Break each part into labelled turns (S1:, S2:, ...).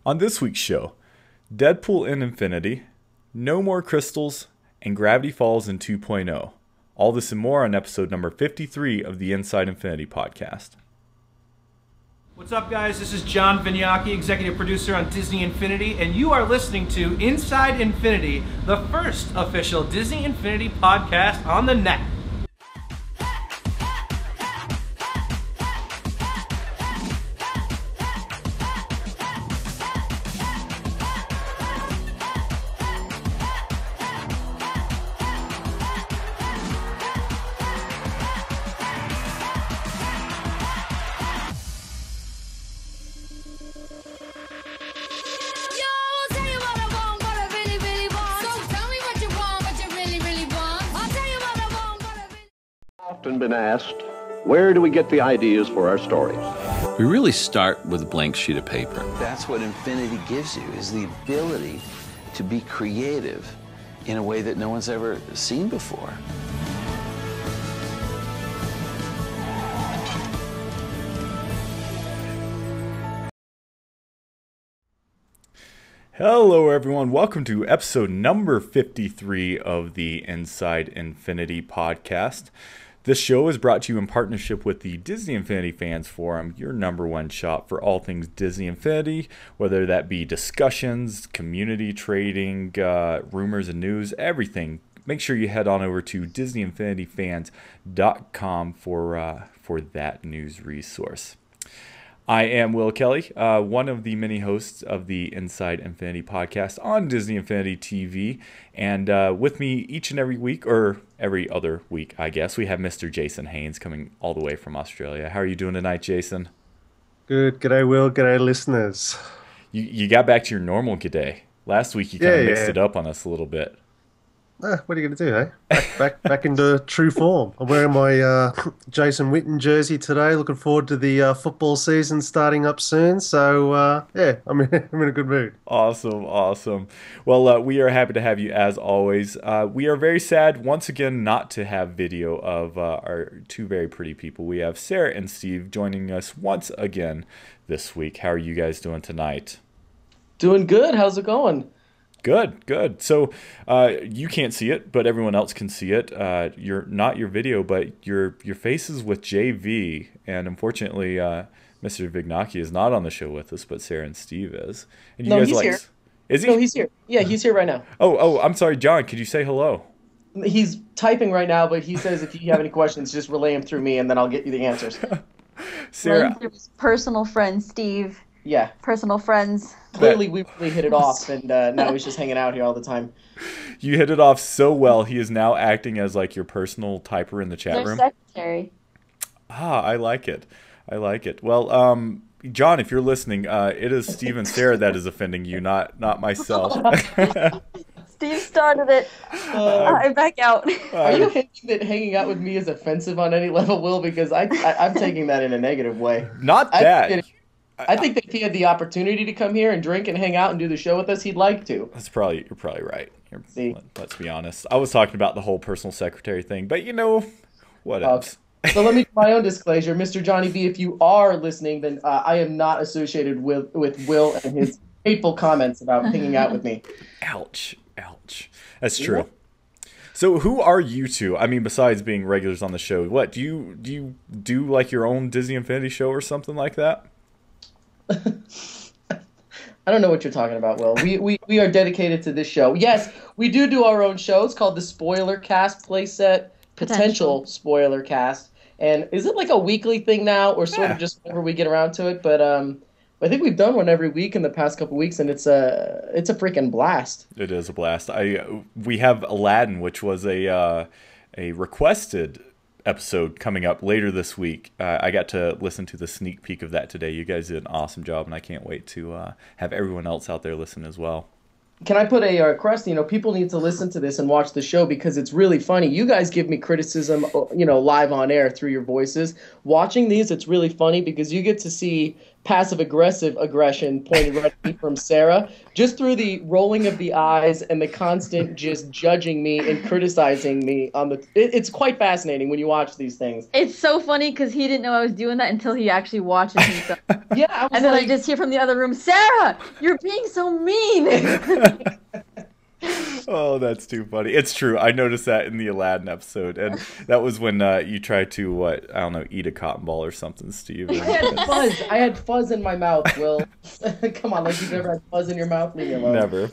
S1: On this week's show, Deadpool in Infinity, No More Crystals, and Gravity Falls in 2.0. All this and more on episode number 53 of the Inside Infinity podcast.
S2: What's up, guys? This is John Vignacchi, executive producer on Disney Infinity, and you are listening to Inside Infinity, the first official Disney Infinity podcast on the net.
S3: Often been asked, where do we get the ideas for our stories?
S4: We really start with a blank sheet of paper.
S5: That's what Infinity gives you, is the ability to be creative in a way that no one's ever seen before.
S1: Hello everyone, welcome to episode number 53 of the Inside Infinity podcast. This show is brought to you in partnership with the Disney Infinity Fans Forum, your number one shop for all things Disney Infinity, whether that be discussions, community trading, rumors and news, everything. Make sure you head on over to DisneyInfinityFans.com for that news resource. I am Will Kelly, one of the many hosts of the Inside Infinity podcast on Disney Infinity TV. And with me each and every week, or every other week, I guess, we have Mr. Jason Haynes coming all the way from Australia. How are you doing tonight, Jason?
S6: Good. G'day, Will. G'day, listeners.
S1: You got back to your normal g'day. Last week you kind of mixed it up on us a little bit.
S6: What are you going to do, eh? Back into true form. I'm wearing my Jason Witten jersey today. Looking forward to the football season starting up soon. So, I'm in a good mood.
S1: Awesome. Well, we are happy to have you as always. We are very sad once again not to have video of our two very pretty people. We have Sarah and Steve joining us once again this week. How are you guys doing tonight?
S7: Doing good. How's it going?
S1: Good. So you can't see it, but everyone else can see it. You're not your video, but your face is with JV, and unfortunately, Mr. Vignacchi is not on the show with us, but Sarah and Steve is. And
S7: you guys he's here.
S1: Is he?
S7: No, he's here. Yeah, he's here right now.
S1: Oh, I'm sorry, John. Could you say hello?
S7: He's typing right now, but he says if you have any questions, just relay them through me, and then I'll get you the answers.
S8: Sarah, his personal friend Steve.
S7: Yeah.
S8: Personal friends.
S7: Clearly, we really hit it off, and now he's just hanging out here all the time.
S1: You hit it off so well. He is now acting as like your personal typer in the chat room.
S8: Secretary.
S1: I like it. Well, John, if you're listening, it is Steve and Sarah that is offending you, not myself.
S8: Steve started it. I back out.
S7: Are you hinting that hanging out with me is offensive on any level, Will? Because I'm taking that in a negative way.
S1: Not that.
S7: I think that if he had the opportunity to come here and drink and hang out and do the show with us, he'd like to.
S1: You're probably right. Let's be honest. I was talking about the whole personal secretary thing, but what else?
S7: So let me do my own disclosure. Mr. Johnny B, if you are listening, then I am not associated with Will and his hateful comments about hanging out with me.
S1: Ouch. That's true. Yeah. So who are you two? I mean, besides being regulars on the show, what do you do like your own Disney Infinity show or something like that?
S7: I don't know what you're talking about, Will. We are dedicated to this show. Yes, we do our own show. It's called the Spoiler Cast Playset Potential Spoiler Cast. And is it like a weekly thing now, or sort of just whenever we get around to it? But I think we've done one every week in the past couple weeks, and it's a freaking blast.
S1: It is a blast. We have Aladdin, which was a requested episode coming up later this week. I got to listen to the sneak peek of that today. You guys did an awesome job, and I can't wait to have everyone else out there listen as well.
S7: Can I put a request? People need to listen to this and watch the show because it's really funny. You guys give me criticism, live on air through your voices. Watching these, it's really funny because you get to see passive-aggressive aggression pointed right at me from Sarah, just through the rolling of the eyes and the constant just judging me and criticizing me on the. It's quite fascinating when you watch these things.
S8: It's so funny because he didn't know I was doing that until he actually watches himself.
S7: Yeah,
S8: and then I just hear from the other room, Sarah, you're being so mean.
S1: Oh, that's too funny. It's true. I noticed that in the Aladdin episode, and that was when you tried to I don't know, eat a cotton ball or something, Steve.
S7: I had fuzz in my mouth, Will. Come on, like you've never had fuzz in your mouth? Leave me alone.
S1: Never.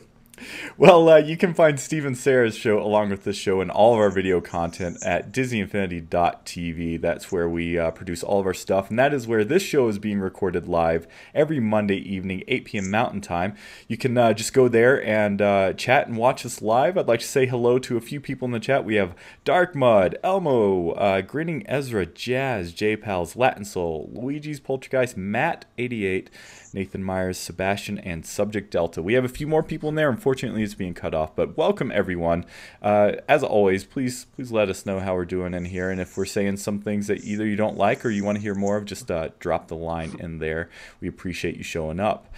S1: Well, you can find Steve and Sarah's show along with this show and all of our video content at DisneyInfinity.tv. That's where we produce all of our stuff, and that is where this show is being recorded live every Monday evening, 8 p.m. Mountain Time. You can just go there and chat and watch us live. I'd like to say hello to a few people in the chat. We have Dark Mud, Elmo, Grinning Ezra, Jazz, J-Pals, Latin Soul, Luigi's Poltergeist, Matt88, Nathan Myers, Sebastian, and Subject Delta. We have a few more people in there. Unfortunately, it's being cut off, but welcome everyone. As always, please let us know how we're doing in here, and if we're saying some things that either you don't like or you want to hear more of, just drop the line in there. We appreciate you showing up.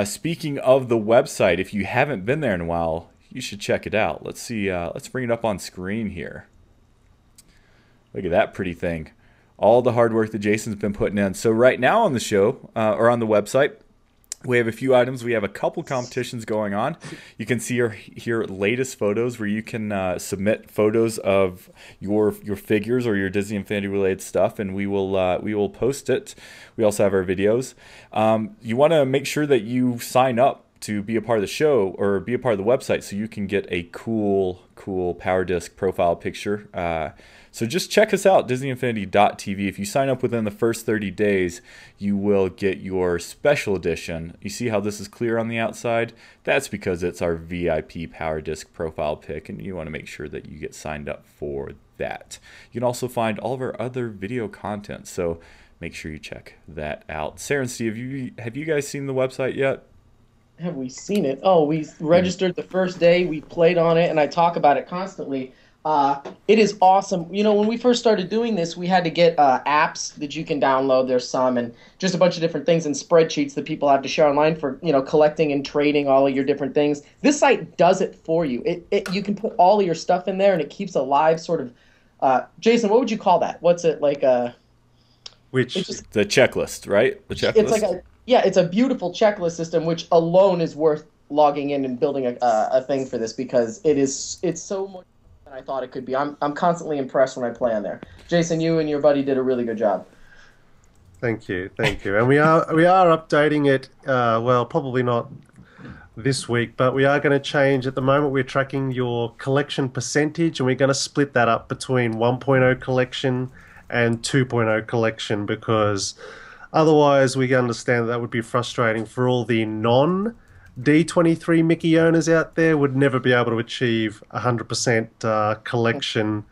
S1: Speaking of the website, if you haven't been there in a while, you should check it out. Let's see. Let's bring it up on screen here. Look at that pretty thing. All the hard work that Jason's been putting in. So right now on the show, or on the website, we have a few items. We have a couple competitions going on. You can see here latest photos where you can submit photos of your figures or your Disney Infinity related stuff, and we will post it. We also have our videos. You want to make sure that you sign up to be a part of the show or be a part of the website so you can get a cool Power Disc profile picture. So just check us out, DisneyInfinity.tv. If you sign up within the first 30 days, you will get your special edition. You see how this is clear on the outside? That's because it's our VIP Power Disc profile pic, and you want to make sure that you get signed up for that. You can also find all of our other video content, so make sure you check that out. Sarah and Steve, have you guys seen the website yet?
S7: Have we seen it? Oh, we registered the first day. We played on it, and I talk about it constantly. It is awesome. You know, when we first started doing this, we had to get apps that you can download. There's some, and just a bunch of different things and spreadsheets that people have to share online for, you know, collecting and trading all of your different things. This site does it for you. You can put all of your stuff in there, and it keeps a live sort of. Jason, what would you call that? What's it like? The
S1: checklist, right? The checklist.
S7: It's like it's a beautiful checklist system, which alone is worth logging in and building a thing for this because it's so much than I thought it could be. I'm constantly impressed when I play on there. Jason, you and your buddy did a really good job.
S6: Thank you. And we are updating it. Well, probably not this week, but we are going to change. At the moment, we're tracking your collection percentage, and we're going to split that up between 1.0 collection and 2.0 collection because otherwise we understand that would be frustrating for all the non-D23 Mickey owners out there would never be able to achieve 100% collection,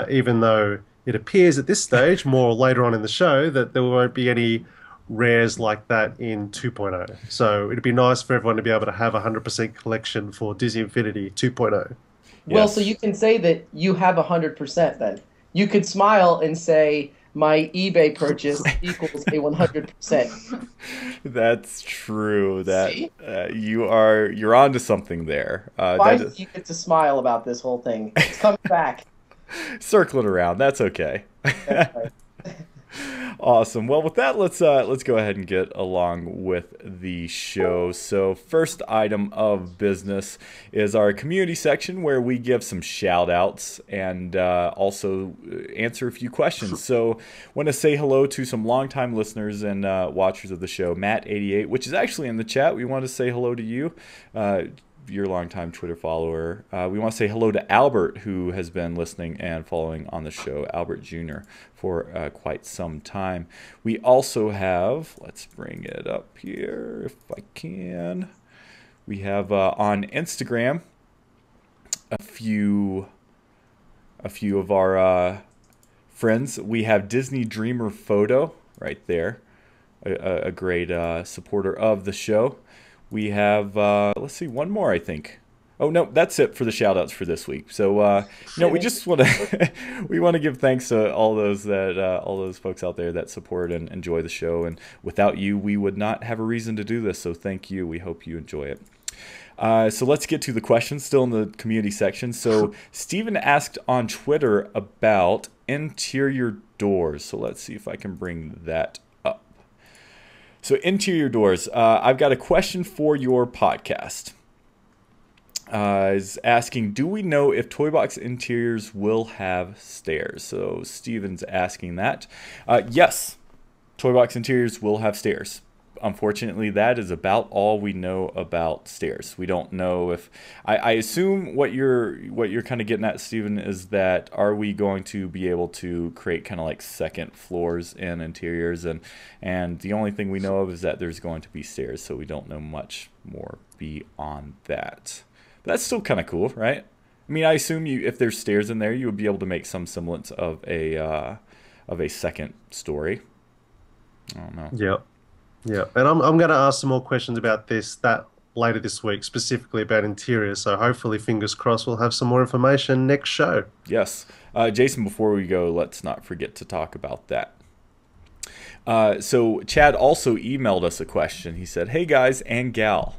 S6: even though it appears at this stage, more later on in the show, that there won't be any rares like that in 2.0. So it'd be nice for everyone to be able to have 100% collection for Disney Infinity 2.0.
S7: Yes. Well, so you can say that you have 100% then. You could smile and say, my eBay purchase equals a 100%.
S1: That's true. That you're onto something there.
S7: Why do you get to smile about this whole thing? It's coming back.
S1: Circling around. That's okay.
S7: That's right.
S1: Awesome. Well, with that, let's go ahead and get along with the show. So, first item of business is our community section where we give some shout outs and also answer a few questions. So, want to say hello to some longtime listeners and watchers of the show. Matt88, which is actually in the chat. We want to say hello to you. Your longtime Twitter follower. We want to say hello to Albert, who has been listening and following on the show, Albert Jr., for quite some time. We also have, let's bring it up here if I can. We have on Instagram a few of our friends. We have Disney Dreamer Photo right there, a great supporter of the show. We have, let's see, one more, I think. Oh no, that's it for the shout outs for this week. So we just want to we want to give thanks to all those folks out there that support and enjoy the show. And without you, we would not have a reason to do this. So thank you. We hope you enjoy it. So let's get to the questions, still in the community section. So Steven asked on Twitter about interior doors. So let's see if I can bring that up. So interior doors. I've got a question for your podcast. Is asking, do we know if Toy Box interiors will have stairs? So Steven's asking that. Yes, Toy Box interiors will have stairs. Unfortunately, that is about all we know about stairs. We don't know if I assume what you're kind of getting at, Steven, is that are we going to be able to create kind of like second floors in interiors, and the only thing we know of is that there's going to be stairs, so we don't know much more beyond that. But that's still kind of cool, right? I mean, I assume if there's stairs in there, you would be able to make some semblance of a second story. I don't know.
S6: Yeah, and I'm going to ask some more questions about that later this week, specifically about interiors. So hopefully, fingers crossed, we'll have some more information next show.
S1: Yes, Jason. Before we go, let's not forget to talk about that. So Chad also emailed us a question. He said, "Hey guys and gal,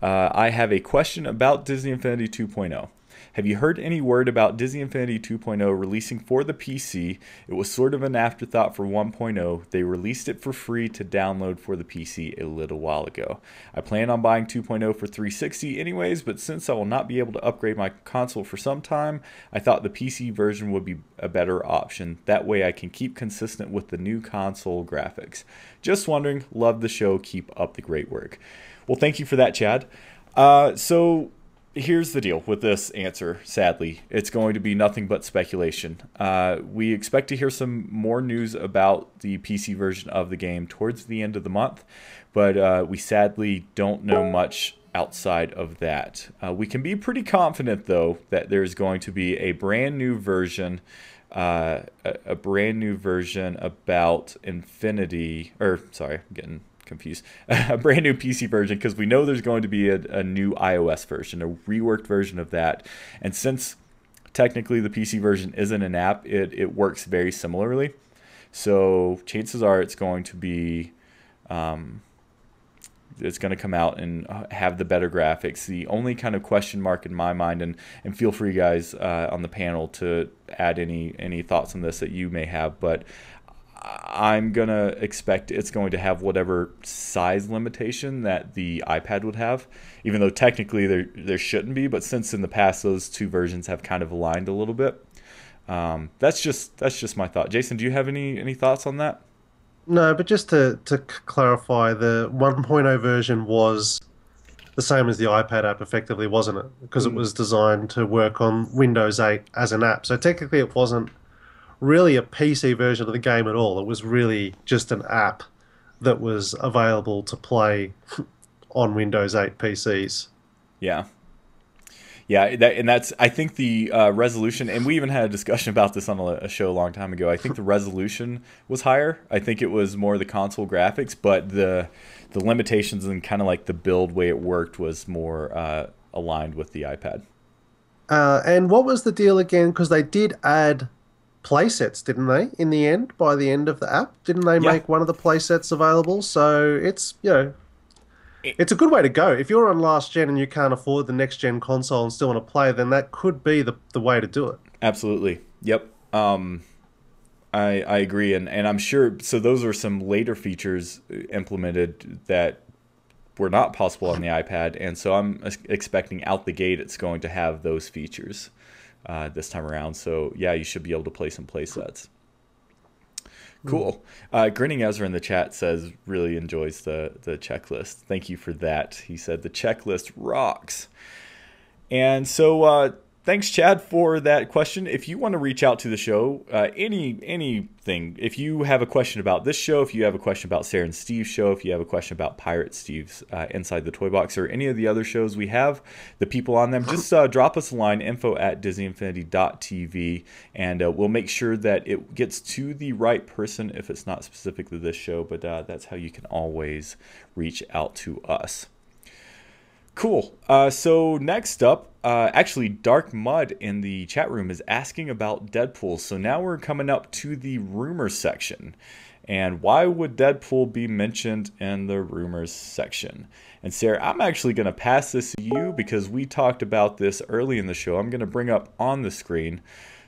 S1: I have a question about Disney Infinity 2.0. Have you heard any word about Disney Infinity 2.0 releasing for the PC? It was sort of an afterthought for 1.0. They released it for free to download for the PC a little while ago. I plan on buying 2.0 for 360 anyways, but since I will not be able to upgrade my console for some time, I thought the PC version would be a better option. That way I can keep consistent with the new console graphics. Just wondering, love the show, keep up the great work." Well, thank you for that, Chad. So here's the deal with this answer, sadly. It's going to be nothing but speculation. We expect to hear some more news about the PC version of the game towards the end of the month, but we sadly don't know much outside of that. We can be pretty confident, though, that there's going to be a brand new version about Infinity, or sorry, I'm getting confused, a brand new PC version, because we know there's going to be a new iOS version, a reworked version of that. And since technically the PC version isn't an app, it works very similarly. So chances are it's going to be it's going to come out and have the better graphics. The only kind of question mark in my mind, and feel free guys on the panel to add any thoughts on this that you may have, but I'm going to expect it's going to have whatever size limitation that the iPad would have, even though technically there shouldn't be. But since in the past those two versions have kind of aligned a little bit, that's just my thought. Jason, do you have any thoughts on that?
S6: No, but just to clarify, the 1.0 version was the same as the iPad app, effectively, wasn't it? Because it was designed to work on Windows 8 as an app. So technically it wasn't really a PC version of the game at all. It was really just an app that was available to play on Windows 8 PCs.
S1: Yeah. That's I think the resolution, and we even had a discussion about this on a show a long time ago. I think the resolution was higher. I think it was more the console graphics, but the limitations and kind of like the build way it worked was more aligned with the iPad.
S6: And what was the deal again? Because they did add playsets, didn't they? In the end, by the end of the app, didn't they make one of the playsets available? So it's it's a good way to go. If you're on last gen and you can't afford the next gen console and still want to play, then that could be the way to do it.
S1: Absolutely. Yep. I agree, and I'm sure. So those are some later features implemented that were not possible on the iPad, and so I'm expecting out the gate it's going to have those features this time around. So yeah, you should be able to play some play sets. Cool. Grinning Ezra in the chat says really enjoys the checklist. Thank you for that. He said the checklist rocks. And so thanks, Chad, for that question. If you want to reach out to the show, anything, if you have a question about this show, if you have a question about Sarah and Steve's show, if you have a question about Pirate Steve's Inside the Toy Box, or any of the other shows we have, the people on them, just drop us a line, info@disneyinfinity.tv, and we'll make sure that it gets to the right person if it's not specifically this show, but that's how you can always reach out to us. Cool. So next up, actually, Dark Mud in the chat room is asking about Deadpool. So now we're coming up to the rumors section. And why would Deadpool be mentioned in the rumors section? And Sarah, I'm actually going to pass this to you because we talked about this early in the show. I'm going to bring up on the screen.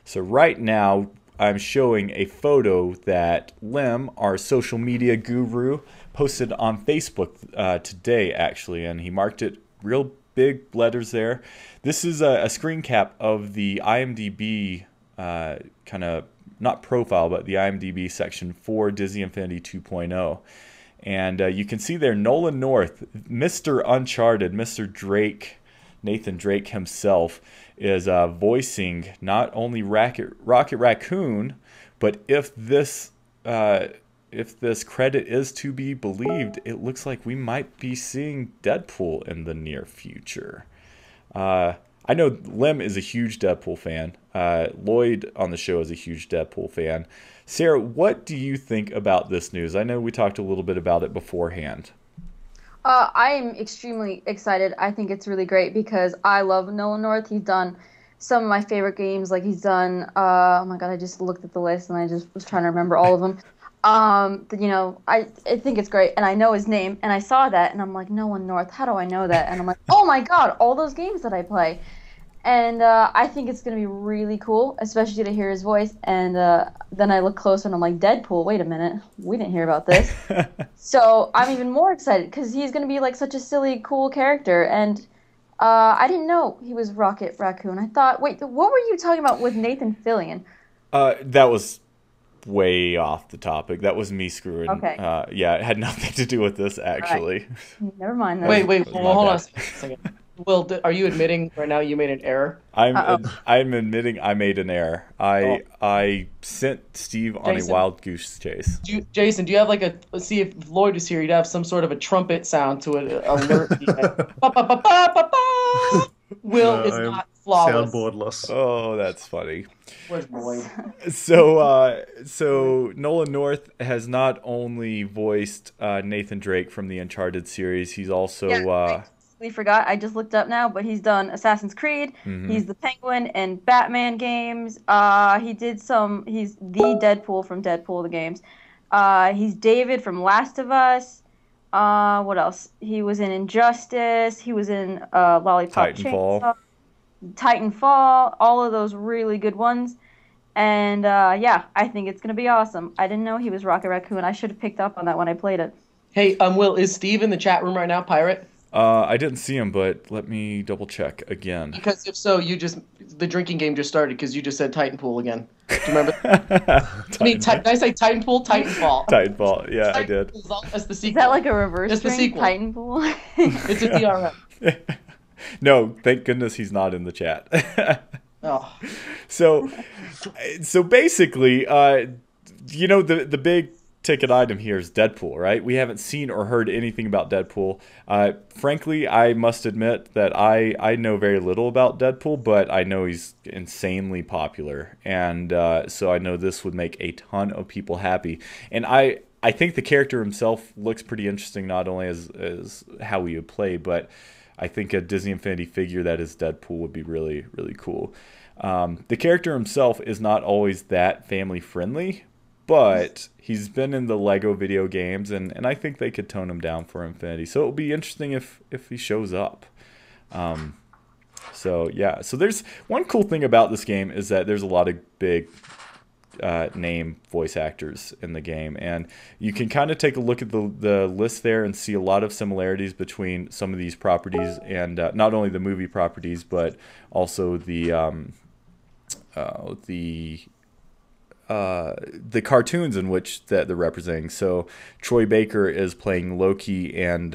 S1: So right now, I'm showing a photo that Lim, our social media guru, posted on Facebook today, actually. And he marked it real big letters there. This is a screen cap of the IMDb kind of, not profile, but the IMDb section for Disney Infinity 2.0. And you can see there Nolan North, Mr. Uncharted, Mr. Drake, Nathan Drake himself, is voicing not only Rocket Raccoon, but if this credit is to be believed, it looks like we might be seeing Deadpool in the near future. I know Lim is a huge Deadpool fan. Lloyd on the show is a huge Deadpool fan. Sarah, what do you think about this news? I know we talked a little bit about it beforehand.
S8: I am extremely excited. I think it's really great because I love Nolan North. He's done some of my favorite games. Like he's done, oh my God, I just looked at the list and I just was trying to remember all of them. I think it's great, and I know his name, and I saw that, and I'm like, Nolan North, how do I know that? And I'm like, oh my God, all those games that I play. And I think it's going to be really cool, especially to hear his voice. And then I look closer, and I'm like, Deadpool, wait a minute, we didn't hear about this. So I'm even more excited, because he's going to be like such a silly, cool character. And I didn't know he was Rocket Raccoon. I thought, wait, what were you talking about with Nathan Fillion?
S1: That was way off the topic. That was me screwing.
S8: Okay.
S1: Yeah, it had nothing to do with this, actually.
S8: Right. Never mind. Then.
S7: Wait, hold on a second. Will, are you admitting right now you made an error?
S1: I'm admitting I made an error. I sent Steve on a wild goose chase.
S7: Jason, do you have like see if Lloyd is here, you'd have some sort of a trumpet sound to it, alert. Will is not flawless.
S6: Soundboardless.
S1: Oh, that's funny.
S7: Where's Lloyd?
S1: So Nolan North has not only voiced Nathan Drake from the Uncharted series, he's also
S8: We forgot. I just looked up now, but he's done Assassin's Creed. Mm-hmm. He's the Penguin in Batman games. He's the Deadpool from Deadpool the games. He's David from Last of Us. What else? He was in Injustice. He was in Lollipop Chainsaw. Titanfall. All of those really good ones. And I think it's gonna be awesome. I didn't know he was Rocket Raccoon. I should have picked up on that when I played it.
S7: Hey, Will, is Steve in the chat room right now, Pirate?
S1: I didn't see him, but let me double check again.
S7: Because if so, the drinking game just started because you just said Titanpool again. Do you remember? Did I say Titanpool? Titanfall.
S1: Titanfall, yeah, I did.
S7: That's the sequel.
S8: Is that like a reverse
S7: That's the sequel.
S8: Titanpool?
S7: It's a DRM.
S1: No, thank goodness he's not in the chat.
S7: Oh.
S1: So basically, the big ticket item here is Deadpool, right? We haven't seen or heard anything about Deadpool. Frankly, I must admit that I know very little about Deadpool, but I know he's insanely popular, and so I know this would make a ton of people happy. And I think the character himself looks pretty interesting, not only as how he would play, but I think a Disney Infinity figure that is Deadpool would be really, really cool. The character himself is not always that family friendly, but he's been in the Lego video games, and I think they could tone him down for Infinity. So it'll be interesting if he shows up. So there's one cool thing about this game is that there's a lot of big name voice actors in the game, and you can kind of take a look at the list there and see a lot of similarities between some of these properties, and not only the movie properties, but also the cartoons in which that they're representing. So Troy Baker is playing Loki and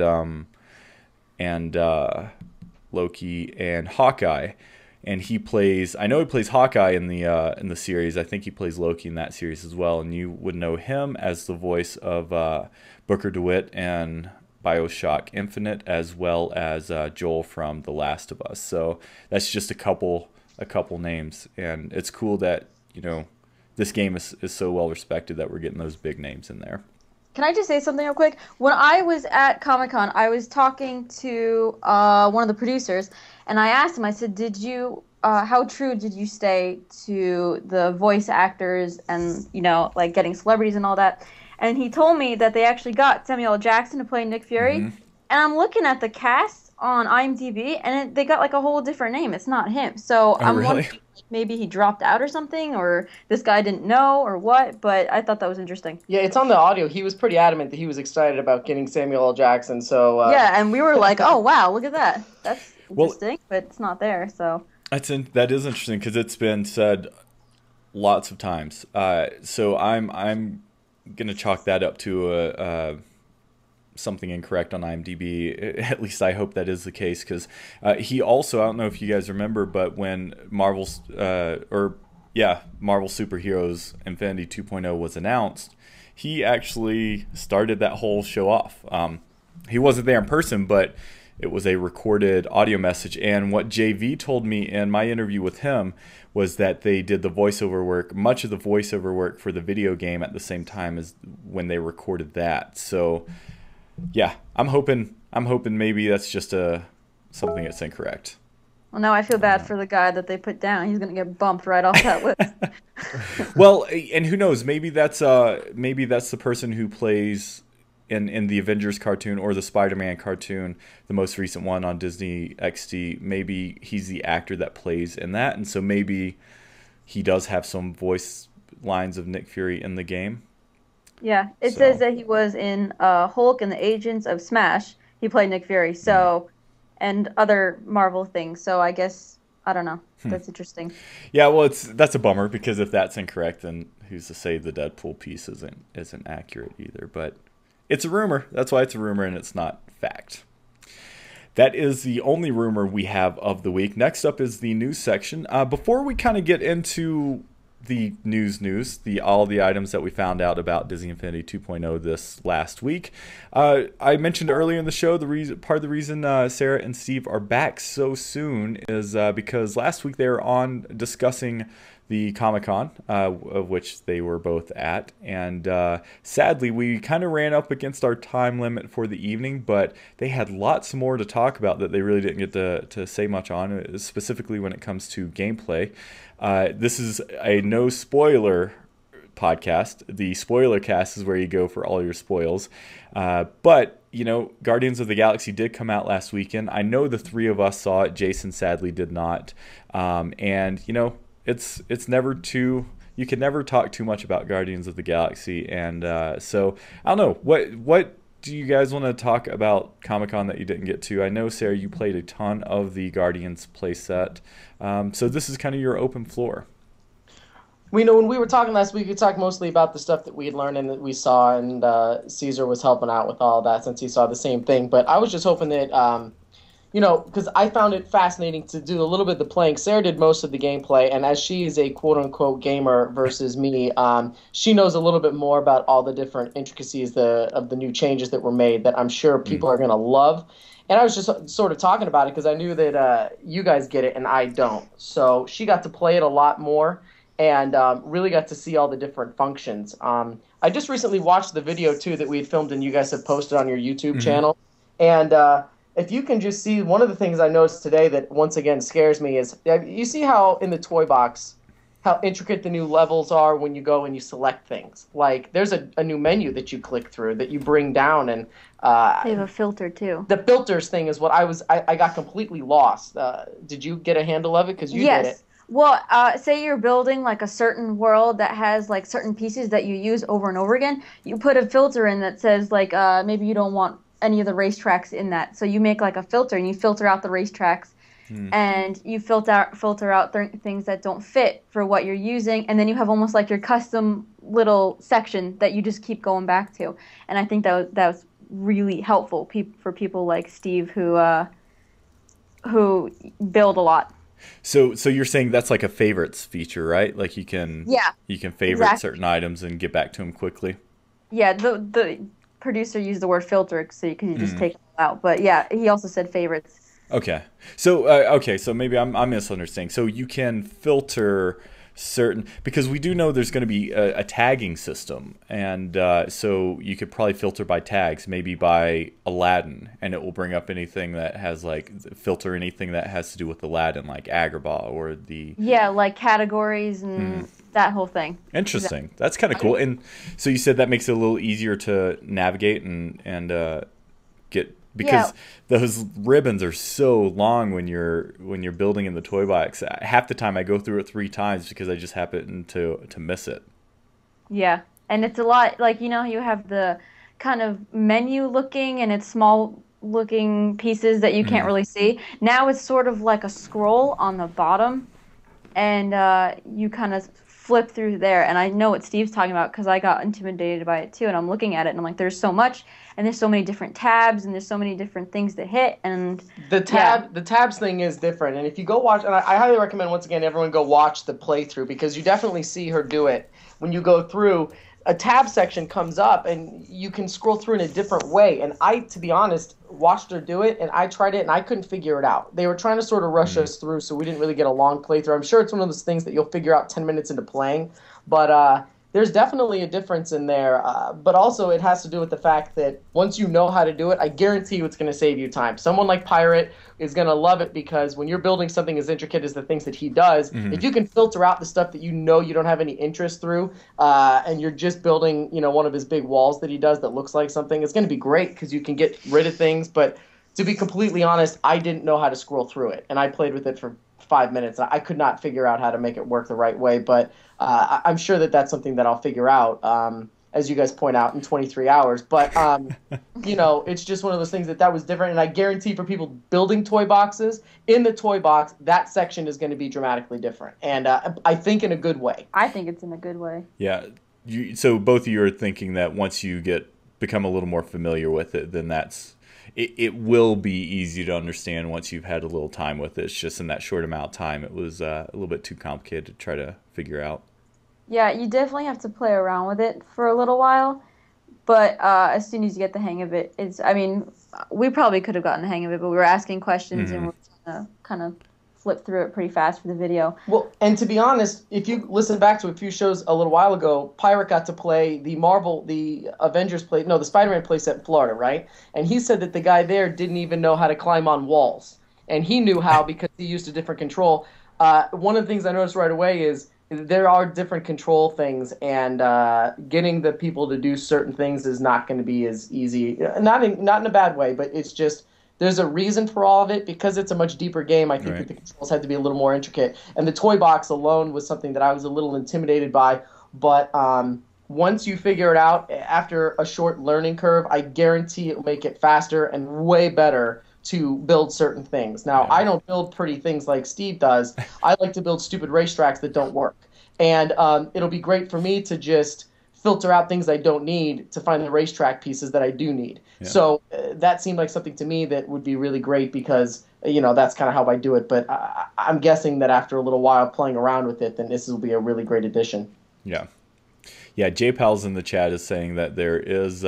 S1: Hawkeye, and he plays Hawkeye in the series. I think he plays Loki in that series as well, and you would know him as the voice of Booker DeWitt and BioShock Infinite, as well as Joel from The Last of Us. So that's just a couple names, and it's cool that this game is so well respected that we're getting those big names in there.
S8: Can I just say something real quick? When I was at Comic-Con, I was talking to one of the producers, and I asked him, I said, how true did you stay to the voice actors and, like getting celebrities and all that? And he told me that they actually got Samuel L. Jackson to play Nick Fury. And I'm looking at the cast on IMDb, and they got like a whole different name. It's not him. So I'm
S1: really?
S8: wondering maybe he dropped out or something, or this guy didn't know or what, but I thought that was interesting.
S7: Yeah, it's on the audio. He was pretty adamant that he was excited about getting Samuel L. Jackson. So
S8: yeah, and we were like, oh, wow, look at that. That's interesting, but it's not there, so.
S1: That is interesting because it's been said lots of times. So I'm gonna chalk that up to something incorrect on IMDb. At least I hope that is the case, because he also, I don't know if you guys remember, but when Marvel Superheroes Infinity 2.0 was announced, he actually started that whole show off. He wasn't there in person, but it was a recorded audio message. And what JV told me in my interview with him was that they did the voiceover work, much of the voiceover work for the video game at the same time as when they recorded that. So yeah, I'm hoping maybe that's just something that's incorrect.
S8: Well, now I feel bad for the guy that they put down. He's going to get bumped right off that list.
S1: Well, and who knows? Maybe that's the person who plays in the Avengers cartoon or the Spider-Man cartoon, the most recent one on Disney XD. Maybe he's the actor that plays in that, and so maybe he does have some voice lines of Nick Fury in the game.
S8: Yeah, it says that he was in Hulk and the Agents of Smash. He played Nick Fury, so and other Marvel things. So I guess, I don't know. That's interesting.
S1: Yeah, well, that's a bummer, because if that's incorrect, then who's to say the Deadpool piece isn't accurate either? But it's a rumor. That's why it's a rumor, and it's not fact. That is the only rumor we have of the week. Next up is the news section. Before we kind of get into the news, all the items that we found out about Disney Infinity 2.0 this last week. I mentioned earlier in the show part of the reason Sarah and Steve are back so soon is because last week they were on discussing the Comic-Con, of which they were both at, and sadly we kind of ran up against our time limit for the evening, but they had lots more to talk about that they really didn't get to say much on, specifically when it comes to gameplay. This is a no spoiler podcast. The spoiler cast is where you go for all your spoils. But, Guardians of the Galaxy did come out last weekend. I know the three of us saw it. Jason sadly did not. And, it's never you can never talk too much about Guardians of the Galaxy. And so, I don't know. What do you guys want to talk about Comic-Con that you didn't get to? I know, Sarah, you played a ton of the Guardians playset. So this is kind of your open floor.
S7: When we were talking last week, we talked mostly about the stuff that we had learned and that we saw, and Caesar was helping out with all of that since he saw the same thing. But I was just hoping that, because I found it fascinating to do a little bit of the playing. Sarah did most of the gameplay, and as she is a quote-unquote gamer versus me, she knows a little bit more about all the different intricacies of the new changes that were made that I'm sure people are going to love. And I was just sort of talking about it because I knew that you guys get it and I don't. So she got to play it a lot more and really got to see all the different functions. I just recently watched the video, too, that we had filmed and you guys have posted on your YouTube channel. And if you can just see, one of the things I noticed today that once again scares me is, you see how in the toy box, how intricate the new levels are when you go and you select things. Like, there's a new menu that you click through that you bring down, and
S8: they have a filter too.
S7: The filters thing is what I got completely lost. Did you get a handle of it? Because you did it.
S8: Well, say you're building like a certain world that has like certain pieces that you use over and over again. You put a filter in that says like maybe you don't want any of the racetracks in that. So you make like a filter and you filter out the racetracks. And you filter out things that don't fit for what you're using, and then you have almost like your custom little section that you just keep going back to. And I think that was really helpful for people like Steve who build a lot.
S1: So you're saying that's like a favorites feature, right? Like you can favorite certain items and get back to them quickly.
S8: Yeah, the producer used the word filter because you just take them out. But yeah, he also said favorites.
S1: Okay. So maybe I'm misunderstanding. So you can filter certain, because we do know there's going to be a tagging system, and so you could probably filter by tags, maybe by Aladdin, and it will bring up anything that has filter anything that has to do with Aladdin, like Agrabah or the
S8: like categories and that whole thing.
S1: Interesting. Exactly. That's kind of cool. And so you said that makes it a little easier to navigate and get. Because those ribbons are so long when you're building in the toy box. Half the time I go through it 3 times because I just happen to miss it.
S8: Yeah, and it's a lot you have the kind of menu looking and it's small looking pieces that you can't really see. Now it's sort of like a scroll on the bottom, and you kind of flip through there. And I know what Steve's talking about because I got intimidated by it too. And I'm looking at it and I'm like, there's so much. And there's so many different tabs, and there's so many different things to hit, and
S7: the tabs thing is different. And if you go watch, and I highly recommend once again everyone go watch the playthrough because you definitely see her do it. When you go through, a tab section comes up, and you can scroll through in a different way. And I, to be honest, watched her do it, and I tried it, and I couldn't figure it out. They were trying to sort of rush us through, so we didn't really get a long playthrough. I'm sure it's one of those things that you'll figure out 10 minutes into playing, but there's definitely a difference in there, but also it has to do with the fact that once you know how to do it, I guarantee you it's going to save you time. Someone like Pirate is going to love it because when you're building something as intricate as the things that he does, if you can filter out the stuff that you don't have any interest through, and you're just building, one of his big walls that he does that looks like something, it's going to be great because you can get rid of things. But to be completely honest, I didn't know how to scroll through it, and I played with it for 5 minutes. I could not figure out how to make it work the right way, but I'm sure that that's something that I'll figure out, as you guys point out, in 23 hours. But, it's just one of those things that was different, and I guarantee for people building toy boxes, in the toy box, that section is going to be dramatically different, and I think in a good way.
S8: I think it's in a good way.
S1: Yeah. So both of you are thinking that once you become a little more familiar with it, then it will be easy to understand once you've had a little time with it. It's just in that short amount of time, it was a little bit too complicated to try to figure out.
S8: Yeah, you definitely have to play around with it for a little while, but as soon as you get the hang of it, we probably could have gotten the hang of it, but we were asking questions and we're trying to kind of flip through it pretty fast for the video.
S7: Well, and to be honest, if you listen back to a few shows a little while ago, Pirate got to play the Spider-Man playset in Florida, right? And he said that the guy there didn't even know how to climb on walls. And he knew how because he used a different control. One of the things I noticed right away is there are different control things, and getting the people to do certain things is not going to be as easy. Not in a bad way, but it's just there's a reason for all of it because it's a much deeper game. I think that the controls had to be a little more intricate, and the toy box alone was something that I was a little intimidated by. But once you figure it out, after a short learning curve, I guarantee it will make it faster and way better to build certain things. Now, I don't build pretty things like Steve does. I like to build stupid racetracks that don't work. And it'll be great for me to just filter out things I don't need to find the racetrack pieces that I do need. Yeah. So that seemed like something to me that would be really great because, that's kind of how I do it. But I'm guessing that after a little while playing around with it, then this will be a really great addition.
S1: Yeah. Yeah, J-Pals in the chat is saying that there is...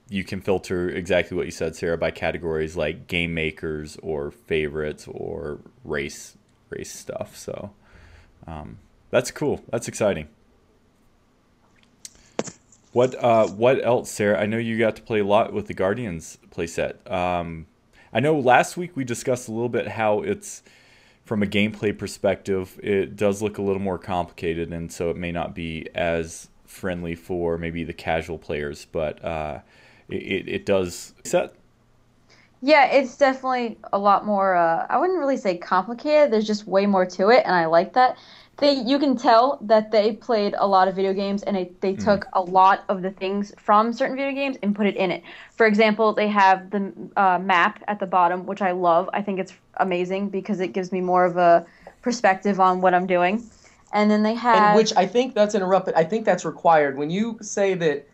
S1: you can filter exactly what you said, Sarah, by categories like game makers or favorites or race stuff. So that's cool. That's exciting. What else, Sarah? I know you got to play a lot with the Guardians playset. I know last week we discussed a little bit how it's, from a gameplay perspective, it does look a little more complicated, and so it may not be as friendly for maybe the casual players, but it does set.
S8: Yeah, it's definitely a lot more, I wouldn't really say complicated, there's just way more to it, and I like that. You can tell that they played a lot of video games, and they took a lot of the things from certain video games and put it in it. For example, they have the map at the bottom, which I love. I think it's amazing because it gives me more of a perspective on what I'm doing. And then they have...
S7: And which I think that's interrupted. I think that's required. When you say that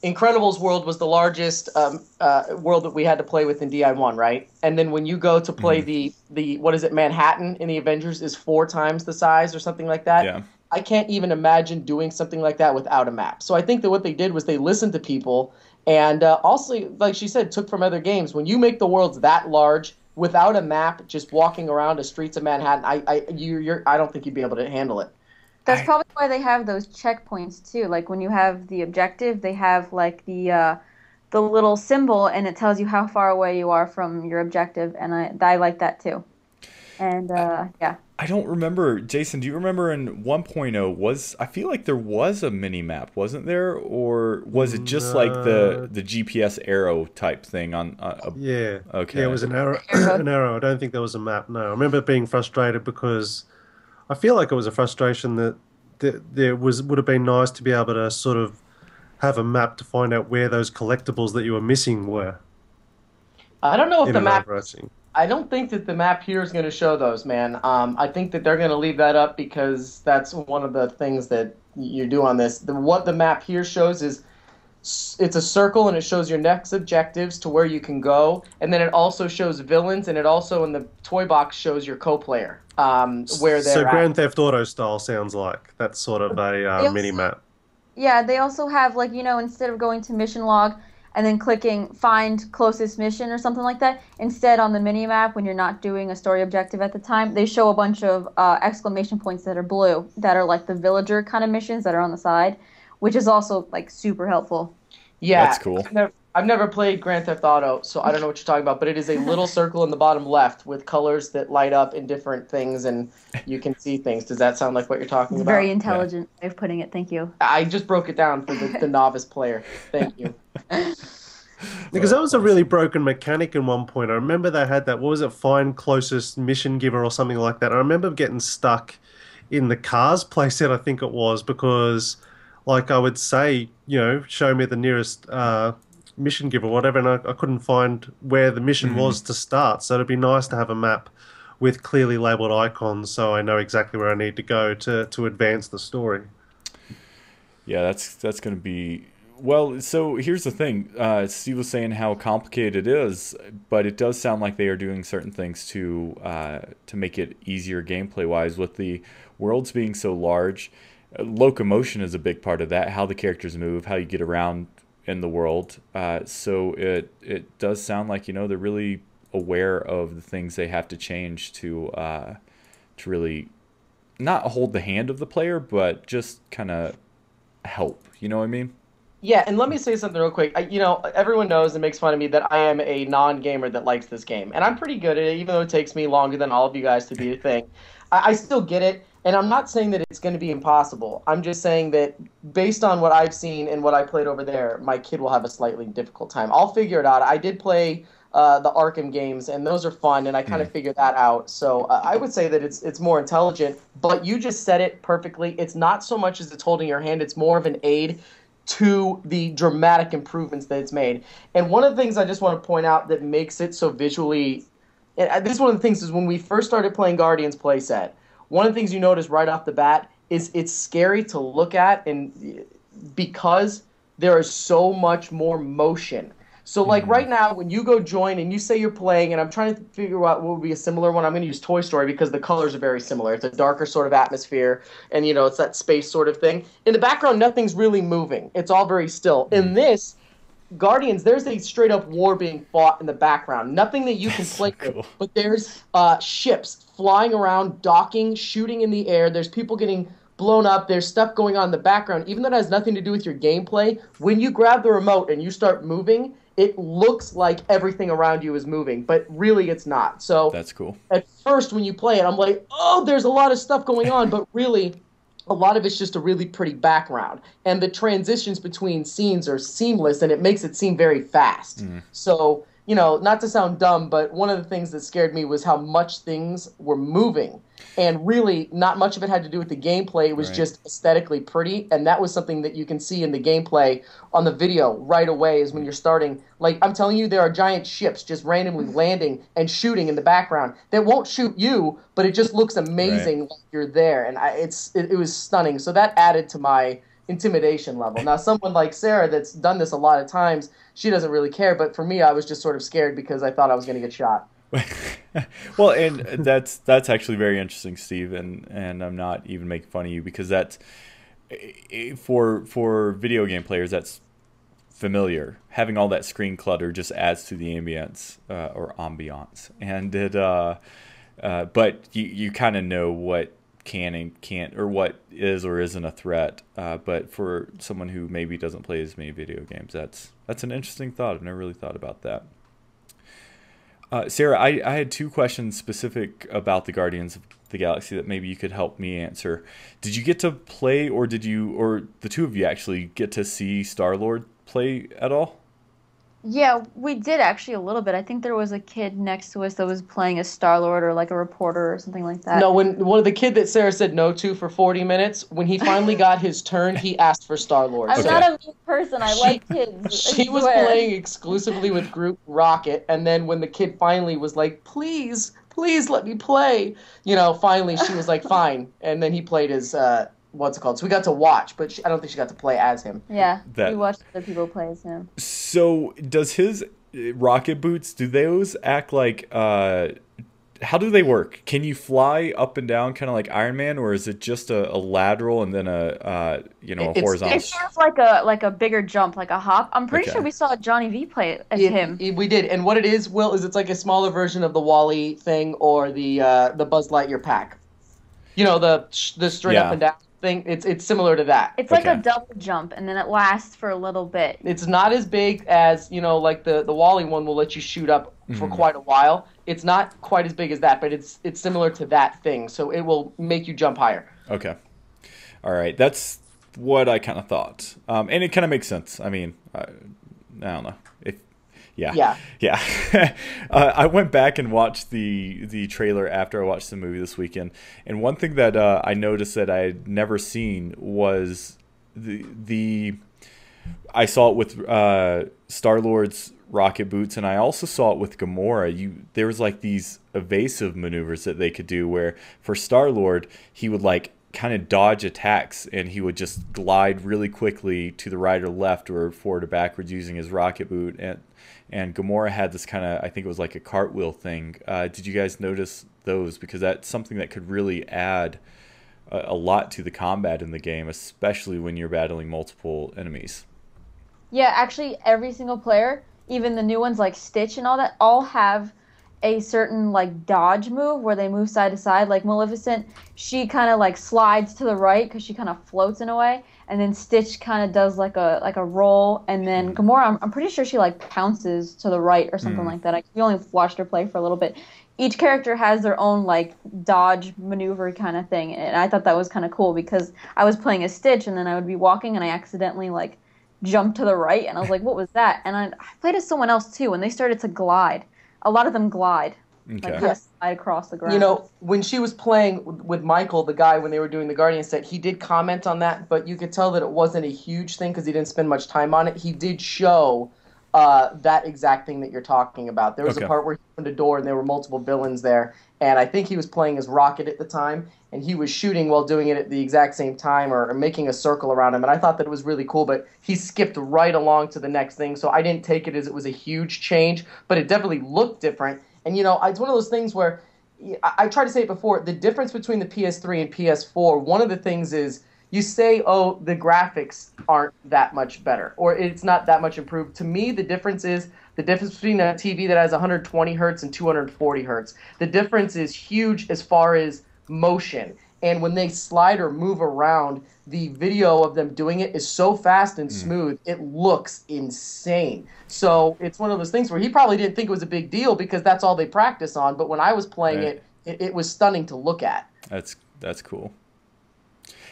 S7: Incredibles World was the largest world that we had to play with in DI1, right? And then when you go to play the what is it, Manhattan in the Avengers is 4 times the size or something like that.
S1: Yeah.
S7: I can't even imagine doing something like that without a map. So I think that what they did was they listened to people and also, like she said, took from other games. When you make the worlds that large without a map, just walking around the streets of Manhattan, I don't think you'd be able to handle it.
S8: That's probably why they have those checkpoints too. Like when you have the objective, they have like the little symbol, and it tells you how far away you are from your objective, and I like that too. And yeah.
S1: I don't remember, Jason, do you remember in 1.0 I feel like there was a mini map, wasn't there? Or was it just like the GPS arrow type thing on
S6: Yeah.
S1: Okay.
S6: Yeah, it was an arrow. An arrow. I don't think there was a map. No, I remember being frustrated because I feel like it was a frustration that would have been nice to be able to sort of have a map to find out where those collectibles that you were missing were.
S7: I don't know if
S6: in
S7: the
S6: an
S7: map.
S6: overarching.
S7: I don't think that the map here is going to show those, man. I think that they're going to leave that up because that's one of the things that you do on this. What the map here shows is it's a circle, and it shows your next objectives to where you can go, and then it also shows villains, and it also in the toy box shows your co-player where they're
S6: So
S7: at.
S6: Grand Theft Auto style sounds like that's sort of a mini map.
S8: Yeah, they also have, like, instead of going to mission log and then clicking find closest mission or something like that, instead on the mini map, when you're not doing a story objective at the time, they show a bunch of exclamation points that are blue, that are like the villager kind of missions that are on the side, which is also like super helpful.
S7: Yeah,
S1: that's cool.
S7: I've never played Grand Theft Auto, so I don't know what you're talking about, but it is a little circle in the bottom left with colors that light up in different things, and you can see things. Does that sound like what you're talking about?
S8: Very intelligent way of putting it. Thank you.
S7: I just broke it down for the novice player. Thank you.
S6: Because that was a really broken mechanic in one point. I remember they had that, what was it, find closest mission giver or something like that. I remember getting stuck in the Cars playset, I think it was, because like I would say, show me the nearest mission giver or whatever, and I couldn't find where the mission was to start. So it'd be nice to have a map with clearly labeled icons so I know exactly where I need to go to advance the story.
S1: Yeah, that's going to be... Well, so here's the thing. Steve was saying how complicated it is, but it does sound like they are doing certain things to make it easier gameplay-wise. With the worlds being so large, locomotion is a big part of that, how the characters move, how you get around in the world. So it does sound like, they're really aware of the things they have to change to really not hold the hand of the player, but just kind of help. You know what I mean?
S7: Yeah, and let me say something real quick. Everyone knows and makes fun of me that I am a non-gamer that likes this game. And I'm pretty good at it, even though it takes me longer than all of you guys to be a thing. I still get it, and I'm not saying that it's going to be impossible. I'm just saying that based on what I've seen and what I played over there, my kid will have a slightly difficult time. I'll figure it out. I did play the Arkham games, and those are fun, and I kind of figured that out. So I would say that it's more intelligent, but you just said it perfectly. It's not so much as it's holding your hand. It's more of an aid to the dramatic improvements that it's made. And one of the things I just want to point out that makes it so visually... This is one of the things is when we first started playing Guardians playset, one of the things you notice right off the bat is it's scary to look at, and because there is so much more motion. So like right now, when you go join and you say you're playing, and I'm trying to figure out what would be a similar one, I'm going to use Toy Story because the colors are very similar. It's a darker sort of atmosphere, and it's that space sort of thing. In the background, nothing's really moving. It's all very still. In this, Guardians, there's a straight up war being fought in the background. Nothing that you can play with, but there's ships flying around, docking, shooting in the air. There's people getting blown up. There's stuff going on in the background. Even though it has nothing to do with your gameplay, when you grab the remote and you start moving, it looks like everything around you is moving, but really it's not. So
S1: that's cool.
S7: At first, when you play it, I'm like, oh, there's a lot of stuff going on, but really, a lot of it's just a really pretty background. And the transitions between scenes are seamless, and it makes it seem very fast. So, not to sound dumb, but one of the things that scared me was how much things were moving. And really, not much of it had to do with the gameplay. It was just aesthetically pretty, and that was something that you can see in the gameplay on the video right away is when you're starting. Like, I'm telling you, there are giant ships just randomly landing and shooting in the background that won't shoot you, but it just looks amazing like you're there, and it was stunning. So that added to my intimidation level. Now, someone like Sarah that's done this a lot of times, she doesn't really care, but for me, I was just sort of scared because I thought I was going to get shot.
S1: Well, and that's actually very interesting, Steve, and I'm not even making fun of you because that's for video game players that's familiar. Having all that screen clutter just adds to the ambience or ambiance, and it but you kind of know what can and can't, or what is or isn't a threat. But for someone who maybe doesn't play as many video games, that's an interesting thought. I've never really thought about that. Sarah, I had two questions specific about the Guardians of the Galaxy that maybe you could help me answer. Did you get to play, or the two of you actually get to see Star-Lord play at all?
S8: Yeah, we did actually a little bit. I think there was a kid next to us that was playing a Star-Lord or like a reporter or something like that.
S7: No, when one of the kid that Sarah said no to for 40 minutes, when he finally got his turn, he asked for Star-Lord.
S8: I'm not a mean person. I like kids.
S7: She was playing exclusively with Groot Rocket, and then when the kid finally was like, please let me play, finally she was like, fine. And then he played his, what's it called? So we got to watch, but I don't think she got to play as him.
S8: Yeah, we watched other people play as him.
S1: So does his rocket boots, do those act like, how do they work? Can you fly up and down kind of like Iron Man, or is it just a lateral and then a horizontal?
S8: It feels like a bigger jump, like a hop. I'm pretty sure we saw Johnny V play as him.
S7: We did, and what it is, Will, is it's like a smaller version of the Wall-E thing or the Buzz Lightyear pack. The straight up and down thing. It's similar to that.
S8: It's like a double jump, and then it lasts for a little bit.
S7: It's not as big as like the Wall-E one will let you shoot up for quite a while. It's not quite as big as that, but it's similar to that thing, so it will make you jump higher. Okay.
S1: All right. That's what I kind of thought. And it kind of makes sense. I mean, I don't know. Yeah. I went back and watched the trailer after I watched the movie this weekend, and one thing that I noticed that I had never seen was I saw it with Star-Lord's rocket boots, and I also saw it with Gamora. There was like these evasive maneuvers that they could do where for Star-Lord he would like kind of dodge attacks, and he would just glide really quickly to the right or left or forward or backwards using his rocket boot. And Gamora had this kind of, I think it was like a cartwheel thing. Did you guys notice those? Because that's something that could really add a lot to the combat in the game, especially when you're battling multiple enemies.
S8: Yeah, actually every single player, even the new ones like Stitch and all that, all have a certain like dodge move where they move side to side. Like Maleficent, she kind of like slides to the right because she kind of floats in a way, and then Stitch kind of does like a roll, and then Gamora, I'm pretty sure she like pounces to the right or something like that. We only watched her play for a little bit. Each character has their own like dodge maneuver kind of thing, and I thought that was kind of cool because I was playing as Stitch, and then I would be walking and I accidentally like jumped to the right, and I was like, what was that? And I played as someone else too, and they started to glide. A lot of them glide, like kind of slide across the ground.
S7: When she was playing with Michael, the guy, when they were doing the Guardian set, he did comment on that, but you could tell that it wasn't a huge thing because he didn't spend much time on it. He did show that exact thing that you're talking about. There was a part where he opened a door and there were multiple villains there, and I think he was playing as Rocket at the time, and he was shooting while doing it at the exact same time or making a circle around him, and I thought that it was really cool, but he skipped right along to the next thing, so I didn't take it as it was a huge change, but it definitely looked different. And, it's one of those things where, I tried to say it before, the difference between the PS3 and PS4, one of the things is, you say, oh, the graphics aren't that much better, or it's not that much improved. To me, the difference is the difference between a TV that has 120 hertz and 240 hertz. The difference is huge as far as motion. And when they slide or move around, the video of them doing it is so fast and smooth, it looks insane. So it's one of those things where he probably didn't think it was a big deal because that's all they practice on. But when I was playing it was stunning to look at.
S1: That's cool.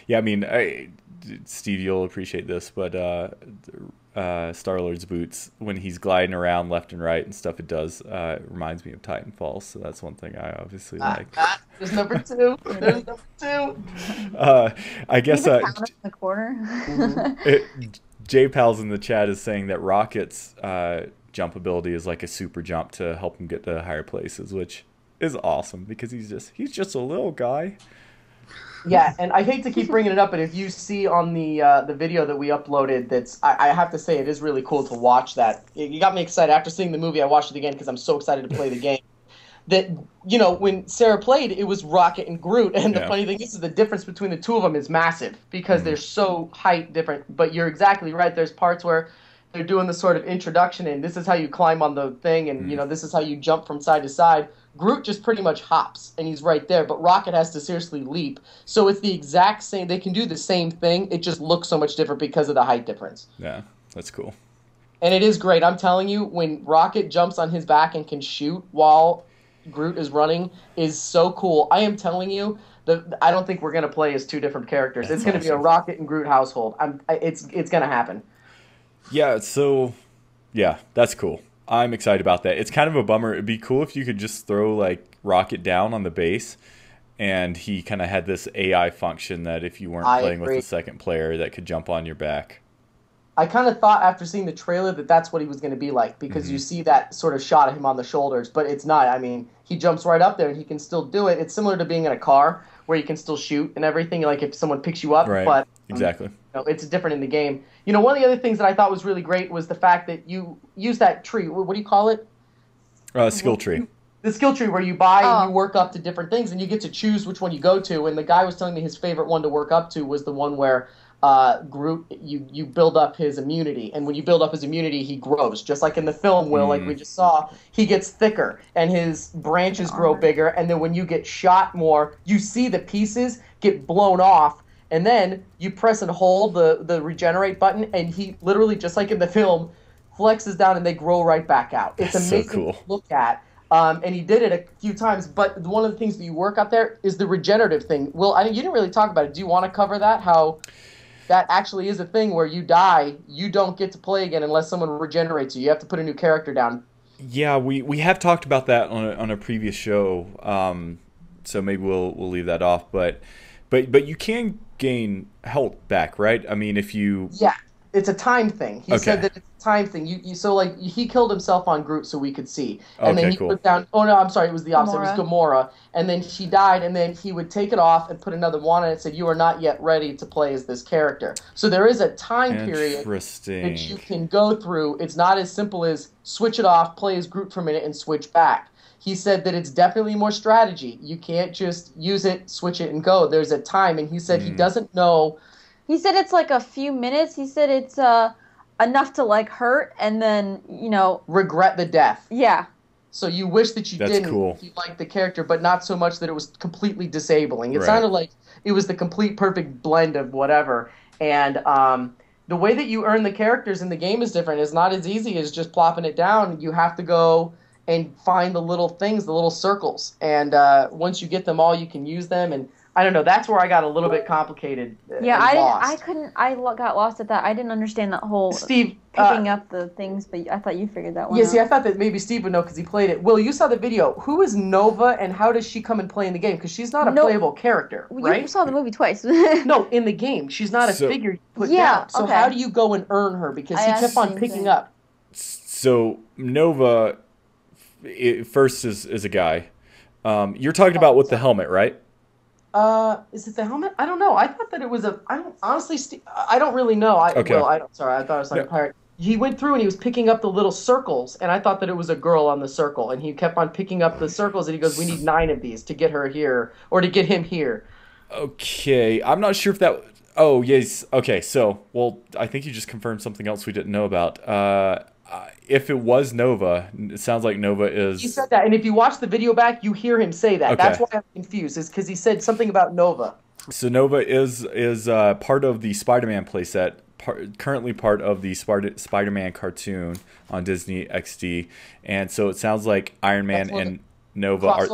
S1: Yeah, I mean, Steve, you'll appreciate this, but Star-Lord's boots, when he's gliding around left and right and stuff, it reminds me of Titanfall, so that's one thing I obviously like.
S7: There's number two.
S1: I guess
S8: in the corner.
S1: J-Pals in the chat is saying that Rocket's jump ability is like a super jump to help him get to higher places, which is awesome because he's just a little guy.
S7: Yeah, and I hate to keep bringing it up, but if you see on the video that we uploaded, I have to say it is really cool to watch that. You got me excited. After seeing the movie, I watched it again because I'm so excited to play the game. That, when Sarah played, it was Rocket and Groot, and the funny thing is the difference between the two of them is massive because they're so height different. But you're exactly right. There's parts where they're doing the sort of introduction, and this is how you climb on the thing, and this is how you jump from side to side. Groot just pretty much hops, and he's right there, but Rocket has to seriously leap. So it's the exact same. They can do the same thing. It just looks so much different because of the height difference.
S1: Yeah, that's cool.
S7: And it is great. I'm telling you, when Rocket jumps on his back and can shoot while Groot is running is so cool. I am telling you, I don't think we're going to play as two different characters. It's going to be a Rocket and Groot household. It's going to happen.
S1: Yeah, so, yeah, that's cool. I'm excited about that. It's kind of a bummer. It'd be cool if you could just throw, like, Rocket down on the base, and he kind of had this AI function that if you weren't playing with the second player that could jump on your back.
S7: I kind of thought after seeing the trailer that that's what he was going to be like, because you see that sort of shot of him on the shoulders, but it's not. I mean, he jumps right up there and he can still do it. It's similar to being in a car where you can still shoot and everything, like if someone picks you up.
S1: Right,
S7: but
S1: exactly.
S7: It's different in the game. One of the other things that I thought was really great was the fact that you use that tree. What do you call it?
S1: Skill tree.
S7: The skill tree where you buy and you work up to different things, and you get to choose which one you go to. And the guy was telling me his favorite one to work up to was the one where Groot, you build up his immunity, and when you build up his immunity, he grows. Just like in the film, Will, like we just saw, he gets thicker, and his branches grow bigger, and then when you get shot more, you see the pieces get blown off, and then you press and hold the regenerate button, and he literally, just like in the film, flexes down, and they grow right back out. It's amazing
S1: so cool
S7: to look at. And he did it a few times, but one of the things that you work out there is the regenerative thing. Will, you didn't really talk about it. Do you want to cover that? How that actually is a thing where you die, you don't get to play again unless someone regenerates you. You have to put a new character down.
S1: Yeah, we have talked about that on a previous show, so maybe we'll leave that off. But you can gain health back, right? I mean, if you
S7: it's a time thing. He said that it's a time thing. So like he killed himself on Groot so we could see, and then he put down. Oh no, I'm sorry, it was the opposite. It was Gamora, and then she died, and then he would take it off and put another one on it. And said, "You are not yet ready to play as this character." So there is a time period that you can go through. It's not as simple as switch it off, play as Groot for a minute, and switch back. He said that it's definitely more strategy. You can't just use it, switch it, and go. There's a time, and he said he doesn't know.
S8: He said it's like a few minutes. He said it's enough to like hurt and then,
S7: regret the death.
S8: Yeah.
S7: So you wish that you didn't.
S1: Cool.
S7: You liked the character, but not so much that it was completely disabling. It sounded like it was the complete perfect blend of whatever. And the way that you earn the characters in the game is different. It's not as easy as just plopping it down. You have to go and find the little things, the little circles. And once you get them all, you can use them. And I don't know. That's where I got a little bit complicated.
S8: Yeah,
S7: I
S8: got lost at that. I didn't understand that whole
S7: Steve
S8: picking up the things, but I thought you figured that one out.
S7: See, I thought that maybe Steve would know because he played it. Will, you saw the video. Who is Nova, and how does she come and play in the game? Because she's not a playable character, right?
S8: You saw the movie twice.
S7: No, in the game, she's not a figure you put down. So how do you go and earn her? Because he kept on picking up.
S1: So Nova, first is a guy. You're talking about with the helmet, right?
S7: Is it the helmet? I don't know. I thought that it was honestly, I don't really know. Sorry, I thought it was like a pirate. He went through and he was picking up the little circles, and I thought that it was a girl on the circle, and he kept on picking up the circles, and he goes, "We need 9 of these to get her here, or to get him here."
S1: Okay, I'm not sure if that. Oh yes. Okay, so I think you just confirmed something else we didn't know about. If it was Nova, it sounds like Nova is...
S7: He said that, and if you watch the video back, you hear him say that. Okay. That's why I'm confused, is because he said something about Nova.
S1: So Nova is part of the Spider-Man playset, currently part of the Spider-Man cartoon on Disney XD, and so it sounds like Iron Man and Nova are...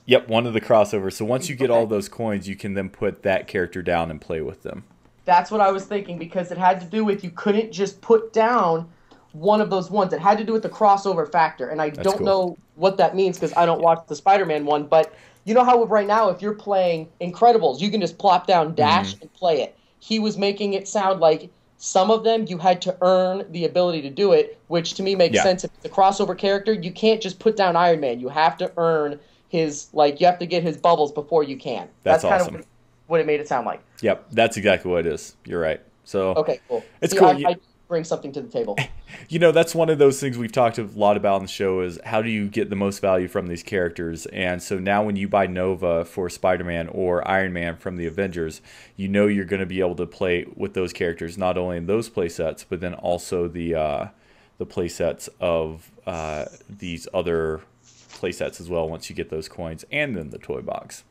S1: Yep, one of the crossovers. So once you get all those coins, you can then put that character down and play with them.
S7: That's what I was thinking, because it had to do with you couldn't just put down one of those ones. It had to do with the crossover factor, and I don't know what that means because I don't watch the Spider-Man one, but you know how right now if you're playing Incredibles, you can just plop down dash and play it. He was making it sound like some of them you had to earn the ability to do it, which to me makes sense. If it's a crossover character, you can't just put down Iron Man. You have to earn his, you have to get his bubbles before you can.
S1: That's
S7: awesome.
S1: Kind of
S7: what it made it sound like.
S1: Yep, that's exactly what it is. You're right. So
S7: okay, cool.
S1: It's cool.
S7: bring something to the table.
S1: That's one of those things we've talked a lot about on the show is how do you get the most value from these characters? And so now when you buy Nova for Spider-Man or Iron Man from the Avengers, you're going to be able to play with those characters, not only in those play sets, but then also the play sets of these other play sets as well once you get those coins and then the toy box.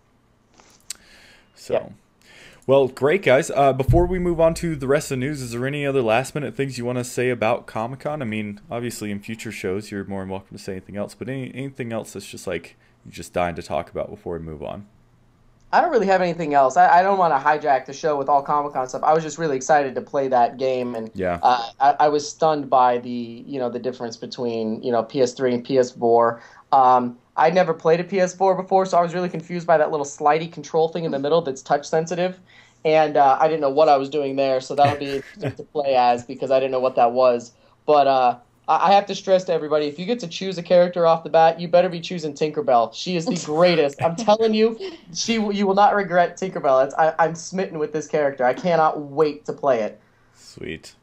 S1: So... Yep. Well, great, guys. Before we move on to the rest of the news, is there any other last-minute things you want to say about Comic-Con? I mean, obviously, in future shows, you're more than welcome to say anything else, but anything else that's just like you're just dying to talk about before we move on?
S7: I don't really have anything else. I don't want to hijack the show with all Comic-Con stuff. I was just really excited to play that game, and
S1: yeah.
S7: I was stunned by the difference between PS3 and PS4. I'd never played a PS4 before, so I was really confused by that little slidey control thing in the middle that's touch sensitive. And I didn't know what I was doing there, so that'll be interesting to play as because I didn't know what that was. But I have to stress to everybody, if you get to choose a character off the bat, you better be choosing Tinkerbell. She is the greatest. I'm telling you, you will not regret Tinkerbell. I'm smitten with this character. I cannot wait to play it.
S1: Sweet.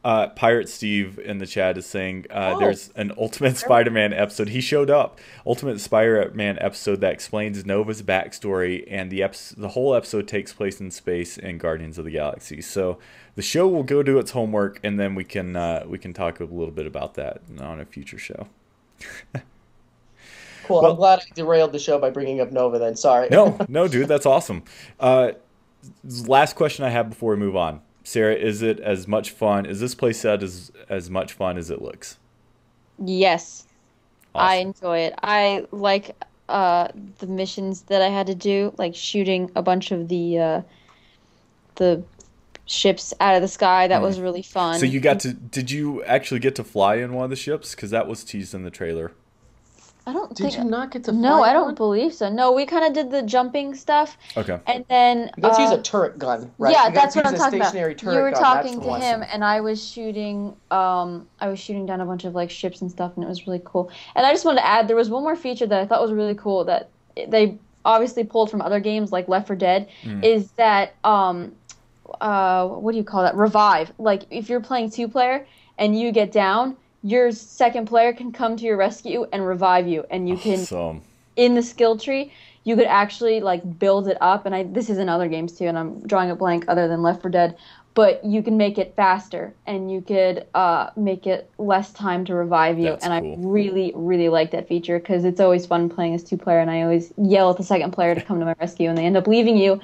S1: Pirate Steve in the chat is saying there's an Ultimate Spider-Man episode. He showed up. Ultimate Spider-Man episode that explains Nova's backstory, and the whole episode takes place in space in Guardians of the Galaxy. So the show will go do its homework, and then we can talk a little bit about that on a future show.
S7: Cool. Well, I'm glad I derailed the show by bringing up Nova. Then sorry.
S1: No, dude, that's awesome. Last question I have before we move on. Sarah, is it as much fun? Is this playset as much fun as it looks?
S8: Yes.
S1: Awesome.
S8: I enjoy it. I like the missions that I had to do, like shooting a bunch of the ships out of the sky. That was really fun.
S1: So did you actually get to fly in one of the ships? Because that was teased in the trailer.
S7: Did you not get to fly?
S8: No, I don't believe so. No, we kind of did the jumping stuff.
S1: Okay.
S8: And then
S7: let's use a turret gun, right?
S8: Yeah, that's what I'm talking about. You were talking to him,
S7: one.
S8: and I was shooting. I was shooting down a bunch of like ships and stuff, and it was really cool. And I just wanted to add, there was one more feature that I thought was really cool that they obviously pulled from other games like Left 4 Dead. Is that what do you call that? Revive. Like if you're playing 2-player and you get down, your second player can come to your rescue and revive you, and you can in the skill tree you could actually like build it up. And this is in other games too, and I'm drawing a blank other than Left 4 Dead, but you can make it faster and you could make it less time to revive you.
S1: That's cool.
S8: I really like that feature because it's always fun playing as 2-player, and I always yell at the second player to come to my rescue, and they end up leaving you,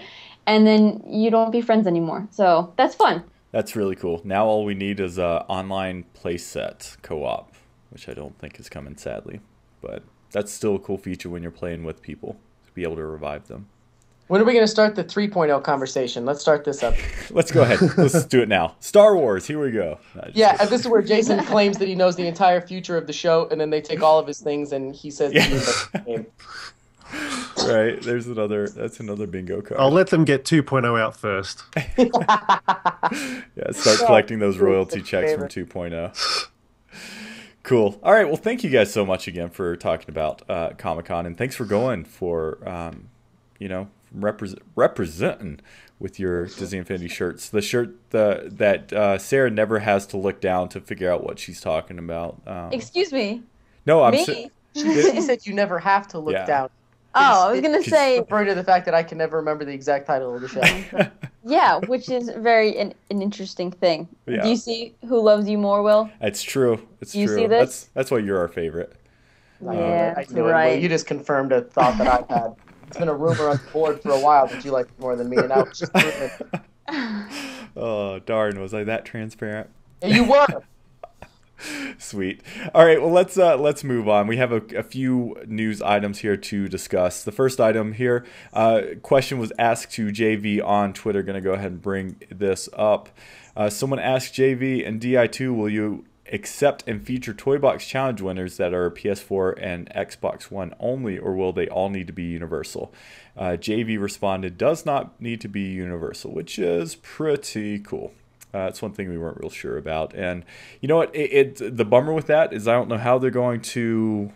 S8: and then you don't be friends anymore. So that's fun.
S1: That's really cool. Now all we need is a online playset co-op, which I don't think is coming, sadly. But that's still a cool feature when you're playing with people, to be able to revive them.
S7: When are we going to start the 3.0 conversation? Let's start this up.
S1: Let's go ahead. Let's do it now. Star Wars, here we go.
S7: Yeah, and this is where Jason claims that he knows the entire future of the show, and then they take all of his things, and he says the game.
S1: Right, that's another bingo card.
S6: I'll let them get 2.0 out first.
S1: Yeah, start collecting those royalty checks from 2.0. Cool. All right, well, thank you guys so much again for talking about Comic-Con, and thanks for going for, representing with your Disney Infinity shirts. The shirt that Sarah never has to look down to figure out what she's talking about.
S8: Excuse me.
S1: No, I'm
S8: me?
S7: She said you never have to look down.
S8: Oh, I was going to say...
S7: Referring to the fact that I can never remember the exact title of the show.
S8: Yeah, which is an interesting thing.
S1: Yeah.
S8: Do you see Who Loves You More, Will?
S1: It's true. It's
S8: you
S1: true.
S8: See this?
S1: That's why you're our favorite.
S8: Yeah,
S7: you're right. You just confirmed a thought that I've had. It's been a rumor on the board for a while that you like it more than me, and now it's just proven.
S1: Oh, darn. Was I that transparent?
S7: Yeah, you were.
S1: Sweet. All right, well, let's move on. We have a few news items here to discuss. The first item here, question was asked to JV on Twitter. Going to go ahead and bring this up. Someone asked JV and DI2, will you accept and feature Toy Box Challenge winners that are PS4 and Xbox One only, or will they all need to be universal? JV responded, does not need to be universal, which is pretty cool. It's one thing we weren't real sure about. And you know what? The bummer with that is I don't know how they're going to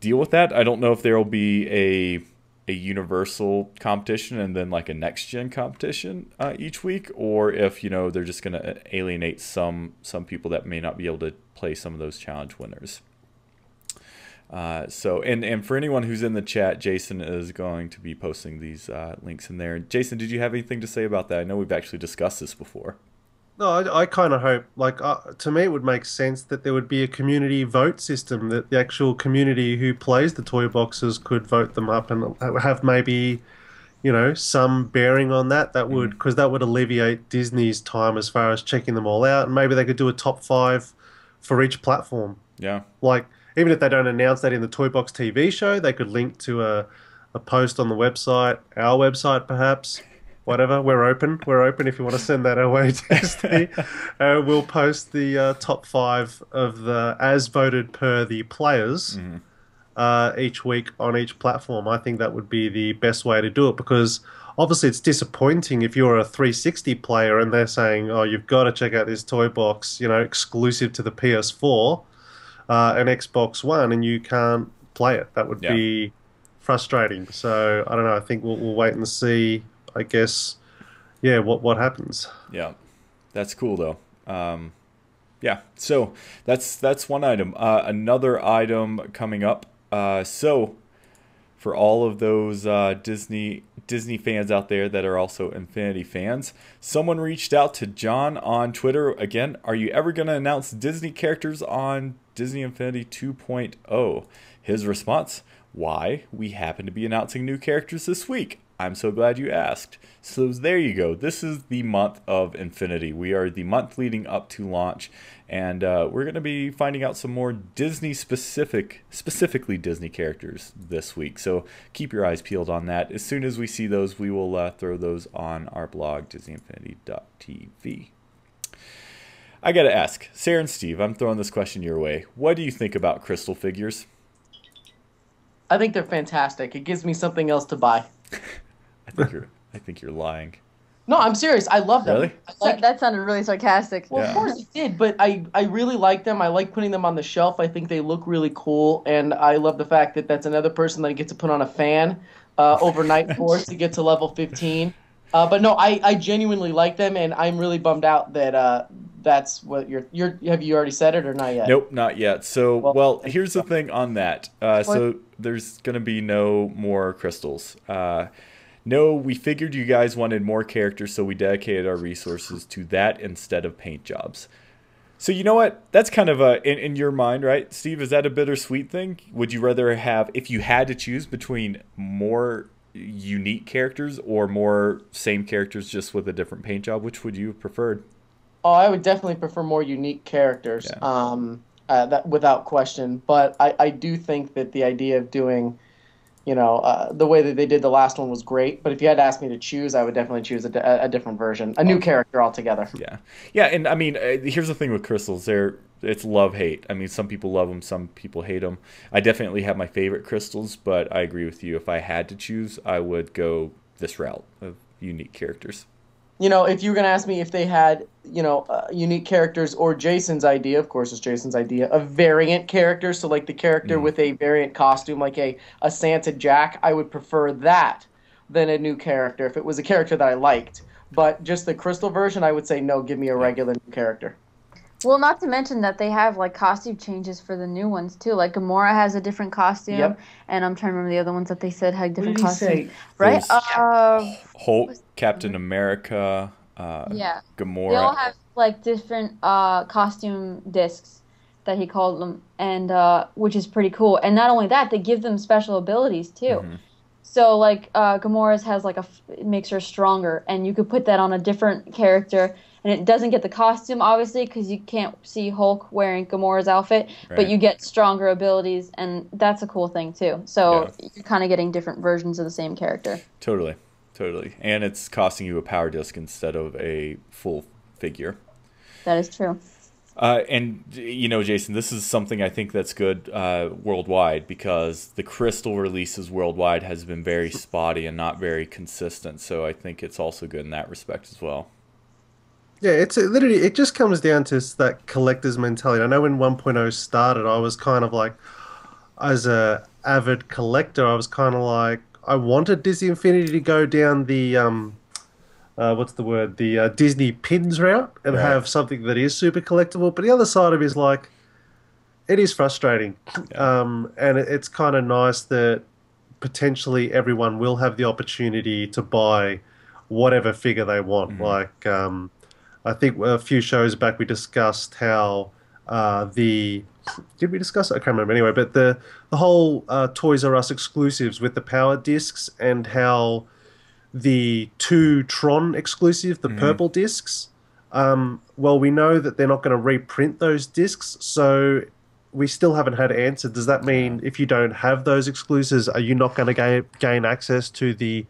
S1: deal with that. I don't know if there will be a universal competition and then like a next gen competition each week, or if they're just going to alienate some people that may not be able to play some of those challenge winners. So for anyone who's in the chat, Jason is going to be posting these links in there. Jason, did you have anything to say about that? I know we've actually discussed this before.
S6: No, I kind of hope, like, to me, it would make sense that there would be a community vote system, that the actual community who plays the toy boxes could vote them up and have maybe, some bearing on that. That would, because that would alleviate Disney's time as far as checking them all out. And maybe they could do a top 5 for each platform.
S1: Yeah.
S6: Like, even if they don't announce that in the Toy Box TV show, they could link to a post on the website, our website perhaps. Whatever, we're open. We're open if you want to send that our way, Disney. We'll post the top 5 of the as voted per the players each week on each platform. I think that would be the best way to do it, because obviously it's disappointing if you're a 360 player and they're saying, oh, you've got to check out this toy box, exclusive to the PS4 and Xbox One, and you can't play it. That would be frustrating. So I don't know. I think we'll wait and see, I guess, what happens.
S1: Yeah, that's cool though. Yeah, so that's one item. Another item coming up. So for all of those Disney fans out there that are also Infinity fans, someone reached out to John on Twitter. Again, are you ever going to announce Disney characters on Disney Infinity 2.0? His response: why? We happen to be announcing new characters this week. I'm so glad you asked. So there you go. This is the month of Infinity. We are the month leading up to launch, and we're going to be finding out some more specifically Disney characters this week. So keep your eyes peeled on that. As soon as we see those, we will throw those on our blog, DisneyInfinity.tv. I got to ask, Sarah and Steve, I'm throwing this question your way. What do you think about crystal figures?
S7: I think they're fantastic. It gives me something else to buy.
S1: I think you're lying.
S7: No, I'm serious. I love them.
S1: Really?
S8: That sounded really sarcastic.
S7: Well, of course it did, but I really like them. I like putting them on the shelf. I think they look really cool, and I love the fact that that's another person that I get to put on a fan overnight for us to get to level 15. But no, I genuinely like them, and I'm really bummed out that that's what you're. Have you already said it or not yet?
S1: Nope, not yet. So, well, here's the thing on that. So there's going to be no more crystals. No, we figured you guys wanted more characters, so we dedicated our resources to that instead of paint jobs. So you know what? That's kind of in your mind, right, Steve? Is that a bittersweet thing? Would you rather have, if you had to choose between more unique characters or more same characters just with a different paint job, which would you have preferred?
S7: Oh, I would definitely prefer more unique characters, that without question. But I do think that the idea of doing, the way that they did the last one was great. But if you had to ask me to choose, I would definitely choose a different version, a new character altogether.
S1: Yeah, and I mean, here's the thing with crystals. It's love-hate. I mean, some people love them, some people hate them. I definitely have my favorite crystals, but I agree with you. If I had to choose, I would go this route of unique characters.
S7: If you were going to ask me if they had, unique characters, or Jason's idea, of course it's Jason's idea, of variant characters, so like the character with a variant costume, like a Santa Jack, I would prefer that than a new character if it was a character that I liked. But just the crystal version, I would say no, give me a regular new character.
S8: Well, not to mention that they have like costume changes for the new ones too. Like Gamora has a different costume, and I'm trying to remember the other ones that they said had different costumes. Right?
S1: Hulk, Captain America, Gamora.
S8: They all have like different costume discs that he called them, and which is pretty cool. And not only that, they give them special abilities too. Mm-hmm. So like Gamora's has like it makes her stronger, and you could put that on a different character. And it doesn't get the costume, obviously, because you can't see Hulk wearing Gamora's outfit, but you get stronger abilities, and that's a cool thing, too. So you're kind of getting different versions of the same character.
S1: Totally. And it's costing you a power disc instead of a full figure.
S8: That is true.
S1: And, Jason, this is something I think that's good worldwide, because the crystal releases worldwide has been very spotty and not very consistent. So I think it's also good in that respect as well.
S6: Yeah, it's literally, it just comes down to that collector's mentality. I know when 1.0 started, I was kind of like, as a avid collector, I was kind of like, I wanted Disney Infinity to go down the what's the word? The Disney pins route and
S1: Right.
S6: have something that is super collectible. But the other side of it is like, it is frustrating, and it's kind of nice that potentially everyone will have the opportunity to buy whatever figure they want. Like, I think a few shows back we discussed how did we discuss it? I can't remember anyway, but the whole Toys R Us exclusives with the power discs and how the two Tron exclusive, the purple discs, well, we know that they're not going to reprint those discs, so we still haven't had an answer. Does that mean if you don't have those exclusives, are you not going to gain access to the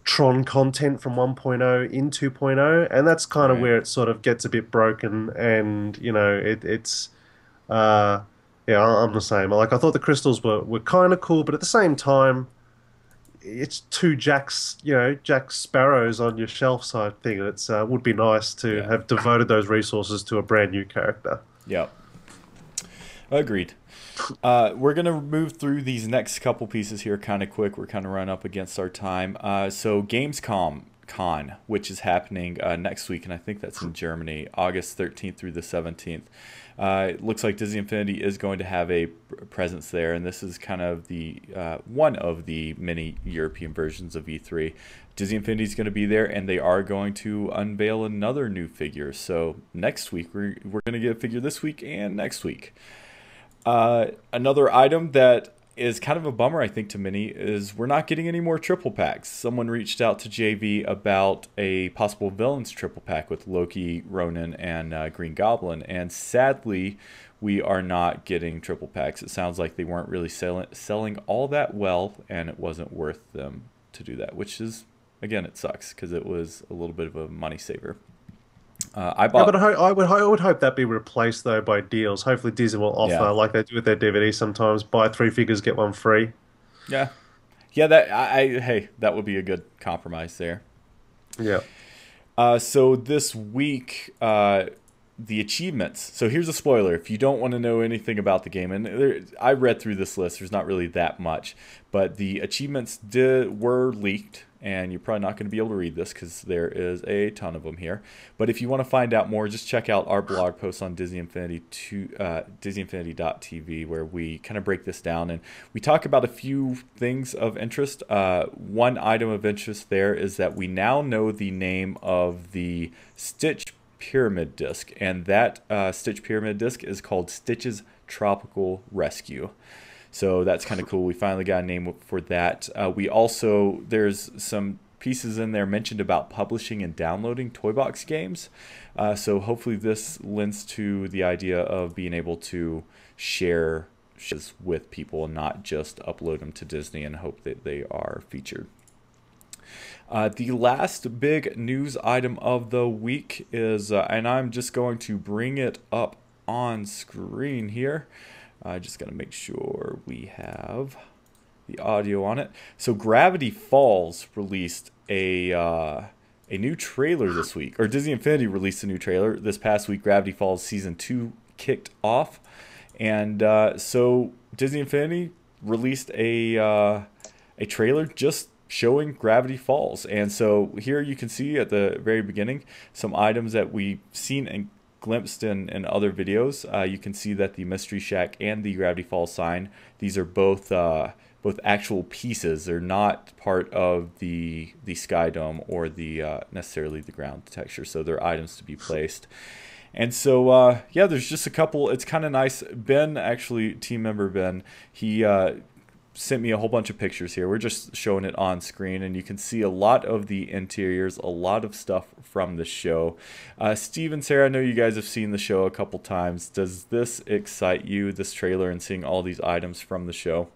S6: Tron content from 1.0 in 2.0? And that's kind of where it sort of gets a bit broken. And, you know, it's yeah, I'm the same. Like, I thought the crystals were kind of cool, but at the same time, it's two Jack Sparrows on your shelf side thing. It's would be nice to have devoted those resources to a brand new character.
S1: Yep. Agreed. We're going to move through these next couple pieces here kind of quick. We're kind of running up against our time. So Gamescom Con, which is happening next week, and I think that's in Germany, August 13th through the 17th. It looks like Disney Infinity is going to have a presence there, and this is kind of the one of the many European versions of E3. Disney Infinity is going to be there, and they are going to unveil another new figure. So next week, we're going to get a figure this week and next week. Another item that is kind of a bummer, I think, to many is we're not getting any more triple packs. Someone reached out to JV about a possible villains triple pack with Loki, Ronan, and Green Goblin, and sadly, we are not getting triple packs. It sounds like they weren't really selling all that well, and it wasn't worth them to do that, which is, again, it sucks because it was a little bit of a money saver. I bought.
S6: Yeah, but I would hope that be replaced though by deals. Hopefully, Disney will offer like they do with their DVD sometimes: buy 3 figures, get 1 free.
S1: Yeah. Hey, that would be a good compromise there.
S6: Yeah.
S1: So this week, the achievements. So here's a spoiler. If you don't want to know anything about the game, and I read through this list, there's not really that much, but the achievements were leaked. And you're probably not going to be able to read this because there is a ton of them here. But if you want to find out more, just check out our blog post on Disney Infinity DisneyInfinity.tv, where we kind of break this down. And we talk about a few things of interest. One item of interest there is that we now know the name of the Stitch Pyramid Disc. And that Stitch Pyramid Disc is called Stitch's Tropical Rescue. So that's kind of cool. We finally got a name for that. We also, there's some pieces in there mentioned about publishing and downloading Toy Box games. So hopefully this lends to the idea of being able to share with people and not just upload them to Disney and hope that they are featured. The last big news item of the week is, and I'm just going to bring it up on screen here. I just got to make sure we have the audio on it. So Gravity Falls released a new trailer this week, or Disney Infinity released a new trailer this past week. Gravity Falls Season 2 kicked off, and so Disney Infinity released a trailer just showing Gravity Falls. And so here you can see at the very beginning some items that we've seen and glimpsed in other videos. You can see that the Mystery Shack and the Gravity Falls sign, these are both actual pieces. They're not part of the Sky Dome or the necessarily the ground texture, so they're items to be placed. And so yeah, there's just a couple. It's kind of nice. Ben, actually, team member Ben, he sent me a whole bunch of pictures here. We're just showing it on screen, and you can see a lot of the interiors, a lot of stuff from the show. Steve and Sarah, I know you guys have seen the show a couple times. Does this excite you, this trailer, and seeing all these items from the show?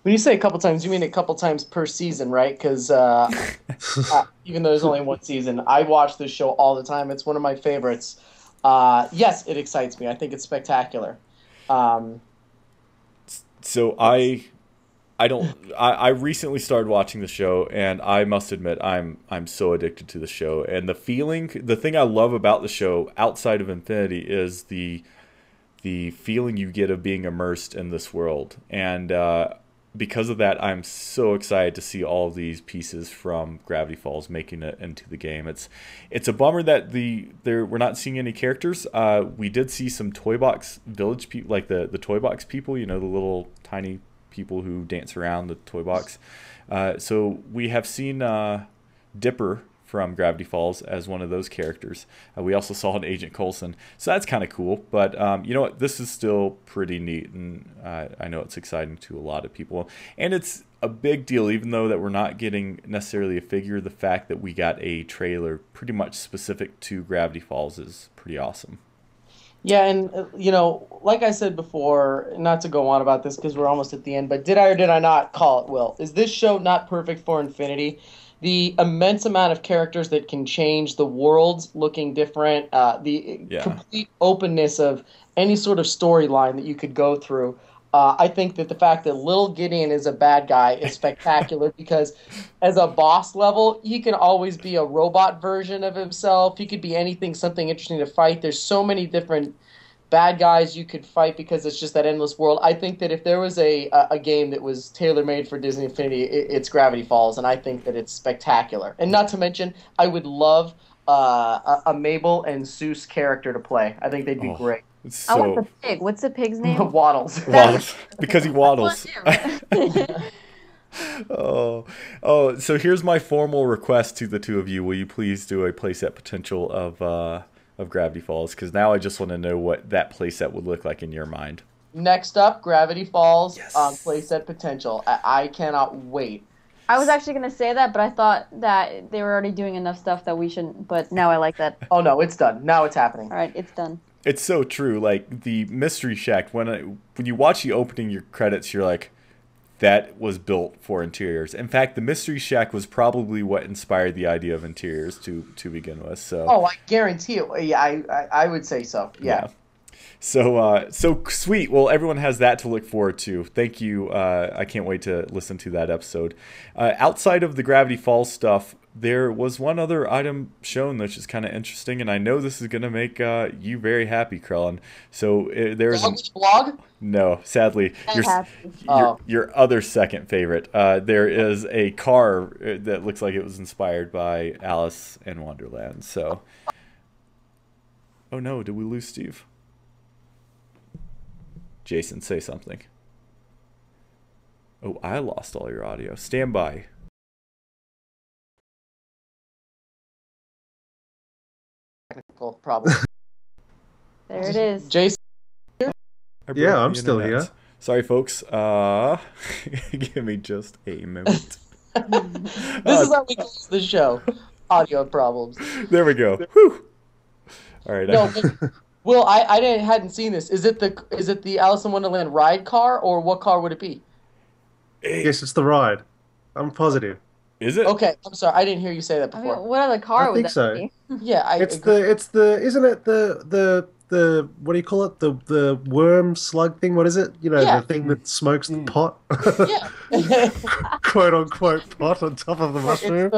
S7: When you say a couple times, you mean a couple times per season, right? Because even though there's only one season, I watch this show all the time. It's one of my favorites. Yes, it excites me. I think it's spectacular.
S1: So I recently started watching the show, and I must admit I'm so addicted to the show. And the thing I love about the show outside of Infinity is the feeling you get of being immersed in this world. And because of that, I'm so excited to see all these pieces from Gravity Falls making it into the game. It's a bummer that we're not seeing any characters. We did see some Toy Box Village people, like the Toy Box people, the little tiny people who dance around the toy box. So we have seen Dipper from Gravity Falls as one of those characters. We also saw an Agent Coulson, so that's kind of cool. But you know what? This is still pretty neat, and I know it's exciting to a lot of people. And it's a big deal, even though that we're not getting necessarily a figure. The fact that we got a trailer pretty much specific to Gravity Falls is pretty awesome.
S7: Yeah, and like I said before, not to go on about this because we're almost at the end, but did I or did I not call it, Will? Is this show not perfect for Infinity? The immense amount of characters that can change, the worlds looking different, complete openness of any sort of storyline that you could go through. I think that the fact that Little Gideon is a bad guy is spectacular because as a boss level, he can always be a robot version of himself. He could be anything, something interesting to fight. There's so many different bad guys you could fight because it's just that endless world. I think that if there was a game that was tailor-made for Disney Infinity, it's Gravity Falls, and I think that it's spectacular. And not to mention, I would love a Mabel and Seuss character to play. I think they'd be great.
S8: I want the pig. What's the pig's name?
S7: Waddles.
S1: Waddles. Because he waddles. Oh, so here's my formal request to the two of you. Will you please do a playset potential of Gravity Falls? Because now I just want to know what that playset would look like in your mind.
S7: Next up, Gravity Falls playset potential. I cannot wait.
S8: I was actually going to say that, but I thought that they were already doing enough stuff that we shouldn't. But now I like that.
S7: Oh, no, it's done. Now it's happening.
S8: All right, it's done.
S1: It's so true. Like the Mystery Shack, when you watch the opening your credits, you're like, that was built for interiors. In fact, the Mystery Shack was probably what inspired the idea of interiors to begin with. So.
S7: Oh, I guarantee it. Yeah, I would say so. Yeah.
S1: So sweet. Well, everyone has that to look forward to. Thank you. I can't wait to listen to that episode. Outside of the Gravity Falls stuff, there was one other item shown that's just kind of interesting, and I know this is going to make you very happy, Krellin. So there's a
S7: blog?
S1: No, sadly, your other second favorite. There is a car that looks like it was inspired by Alice in Wonderland. So, oh no, did we lose Steve? Jason, say something. Oh, I lost all your audio. Stand by.
S7: Technical problem.
S8: There it is.
S7: Jason?
S6: Yeah, I'm still here.
S1: Sorry, folks. Give me just a moment.
S7: This is how we close the show. Audio problems.
S1: There we go. Whew. All right.
S7: No, Will, I hadn't seen this. Is it the Alice in Wonderland ride car, or what car would it be?
S6: Yes, it's the ride. I'm positive.
S1: Is it?
S7: Okay, I'm sorry. I didn't hear you say that before.
S8: I mean, what other car would
S6: think
S8: that
S6: so.
S8: be?
S7: Yeah,
S6: It's the isn't it the what do you call it? The worm slug thing? What is it? The thing that smokes the pot.
S7: Yeah.
S6: Quote unquote pot on top of the mushroom.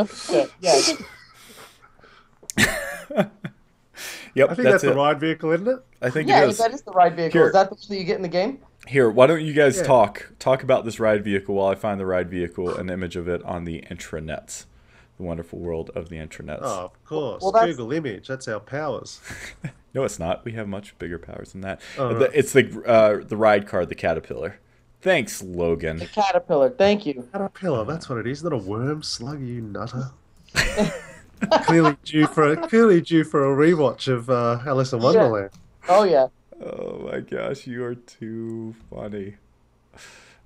S1: Yep,
S6: I think that's the ride vehicle, isn't it?
S1: I think it is.
S7: That is the ride vehicle. Is that the one that you get in the game?
S1: Here, why don't you guys talk about this ride vehicle while I find the ride vehicle, an image of it on the intranets, the wonderful world of the intranets.
S6: Oh, of course.
S7: Well,
S6: Google image. That's our powers.
S1: No, it's not. We have much bigger powers than that.
S6: Oh, right.
S1: It's the ride car, the Caterpillar. Thanks, Logan.
S7: The Caterpillar. Thank you.
S6: Caterpillar. That's what it is. Not a worm slug, you nutter. clearly due for a rewatch of Alice in Wonderland.
S7: Oh yeah.
S1: Oh my gosh, you are too funny.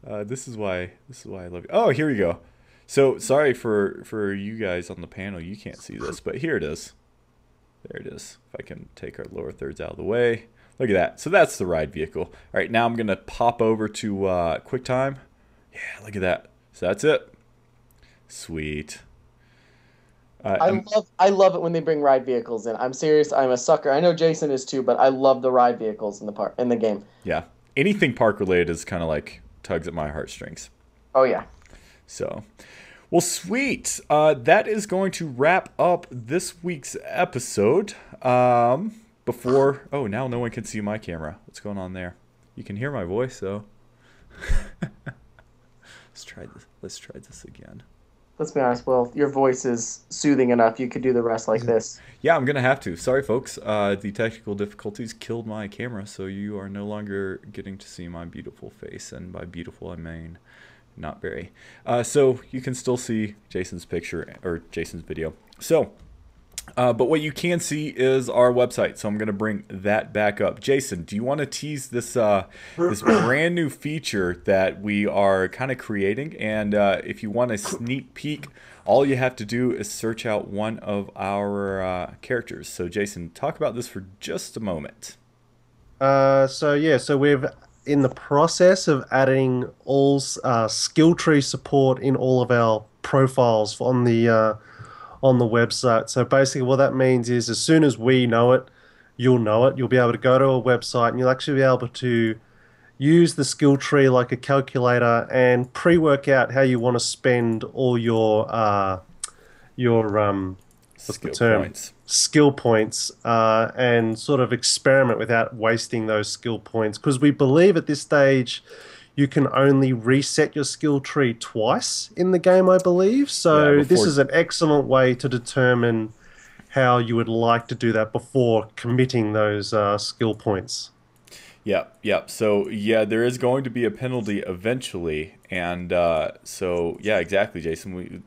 S1: This is why I love you. Oh, here we go. So sorry for you guys on the panel, you can't see this, but here it is. There it is. If I can take our lower thirds out of the way. Look at that. So that's the ride vehicle. All right, now I'm gonna pop over to QuickTime. Yeah, look at that. So that's it. Sweet.
S7: I love it when they bring ride vehicles in. I'm serious. I'm a sucker. I know Jason is too, but I love the ride vehicles in the game.
S1: Yeah, anything park related is kind of like tugs at my heartstrings.
S7: Oh yeah.
S1: So, well, sweet. That is going to wrap up this week's episode. Now no one can see my camera. What's going on there? You can hear my voice though. try this. Let's try this again.
S7: Let's be honest, Will. Your voice is soothing enough. You could do the rest like this.
S1: Yeah, I'm gonna have to. Sorry, folks. The technical difficulties killed my camera, so you are no longer getting to see my beautiful face, and by beautiful I mean not very. So you can still see Jason's picture or Jason's video. So, but what you can see is our website. So I'm gonna bring that back up. Jason, do you want to tease this this brand new feature that we are kind of creating? And if you want a sneak peek, all you have to do is search out one of our characters. So Jason, talk about this for just a moment.
S6: So we're in the process of adding all skill tree support in all of our profiles on the website. So basically what that means is as soon as we know it, you'll know it. You'll be able to go to a website and you'll actually be able to use the skill tree like a calculator and pre-work out how you want to spend all your what's the term?
S1: Points.
S6: Skill points, and sort of experiment without wasting those skill points. Because we believe at this stage you can only reset your skill tree twice in the game, I believe. So this is an excellent way to determine how you would like to do that before committing those skill points.
S1: Yep. So yeah, there is going to be a penalty eventually, and so yeah, exactly, Jason.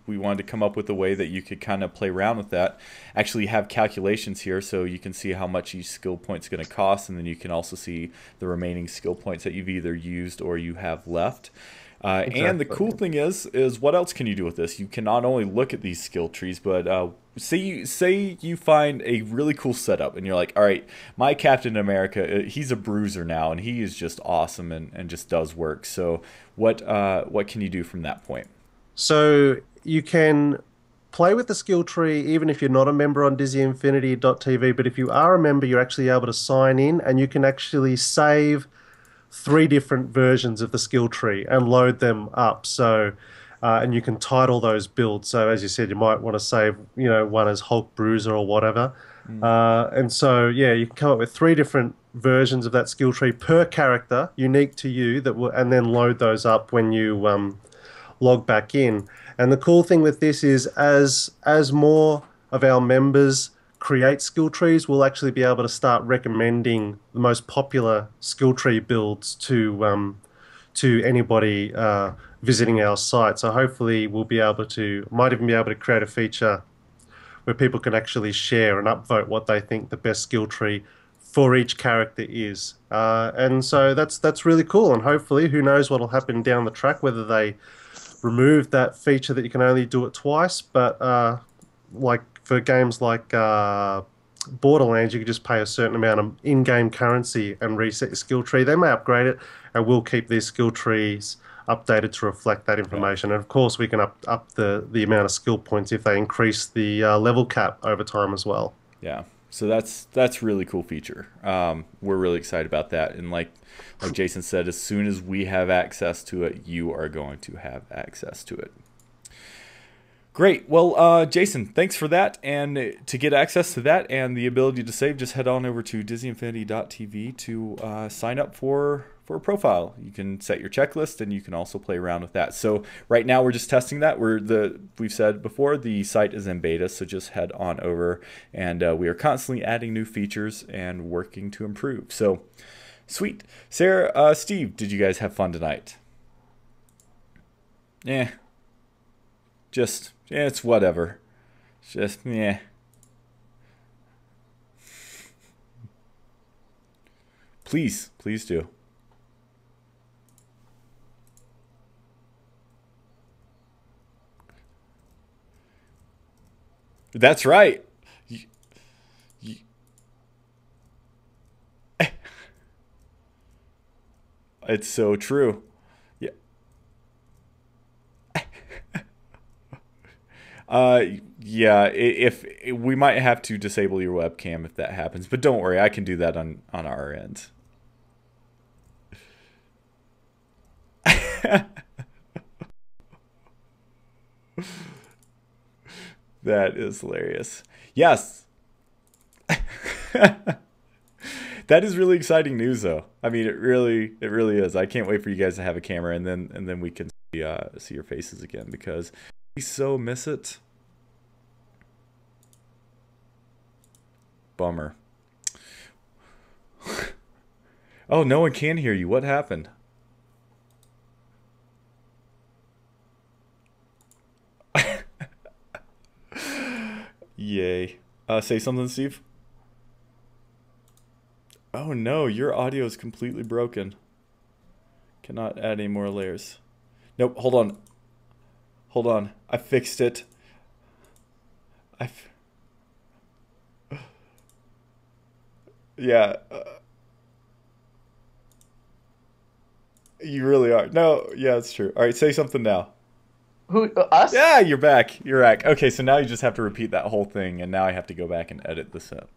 S1: We wanted to come up with a way that you could kind of play around with that. Actually, have calculations here, so you can see how much each skill point is going to cost, and then you can also see the remaining skill points that you've either used or you have left. Exactly. And the cool thing is what else can you do with this? You can not only look at these skill trees, but say you find a really cool setup, and you're like, all right, my Captain America, he's a bruiser now, and he is just awesome and just does work. So what can you do from that point?
S6: So you can play with the skill tree even if you're not a member on DizzyInfinity.tv, but if you are a member, you're actually able to sign in, and you can actually save 3 different versions of the skill tree and load them up. So, and you can title those builds. So as you said, you might want to save, one as Hulk Bruiser or whatever. And so, yeah, you can come up with 3 different versions of that skill tree per character, unique to you, and then load those up when you log back in. And the cool thing with this is as more of our members create skill trees, we'll actually be able to start recommending the most popular skill tree builds to anybody visiting our site. So hopefully we'll be able to, might even be able to create a feature where people can actually share and upvote what they think the best skill tree for each character is. And so that's really cool, and hopefully who knows what will happen down the track, whether they remove that feature that you can only do it twice, but like for games like Borderlands, you could just pay a certain amount of in-game currency and reset your skill tree. They may upgrade it, and we'll keep these skill trees updated to reflect that information. And of course, we can up the amount of skill points if they increase the level cap over time as well.
S1: Yeah, so that's really cool feature. We're really excited about that. And like Jason said, as soon as we have access to it, you are going to have access to it. Great. Well, Jason, thanks for that. And to get access to that and the ability to save, just head on over to DizzyInfinity.tv to sign up for a profile. You can set your checklist, and you can also play around with that. So right now we're just testing that. We've said before, the site is in beta, so just head on over, and we are constantly adding new features and working to improve. So sweet. Sarah, Steve, did you guys have fun tonight? Yeah. It's whatever. Just, yeah. Please do. That's right. It's so true. Yeah. Yeah, if we might have to disable your webcam if that happens, but don't worry, I can do that on our end. That is hilarious. Yes. That is really exciting news, though. I mean, it really is. I can't wait for you guys to have a camera, and then we can see your faces again, because we so miss it. Bummer. Oh, no one can hear you. What happened? Yay. Say something, Steve. Oh no, your audio is completely broken. Cannot add any more layers. Nope, hold on. Hold on. I fixed it. Yeah. You really are. No, yeah, it's true. All right, say something now.
S7: Who, us?
S1: Yeah, you're back. You're back. Okay, so now you just have to repeat that whole thing, and now I have to go back and edit this up.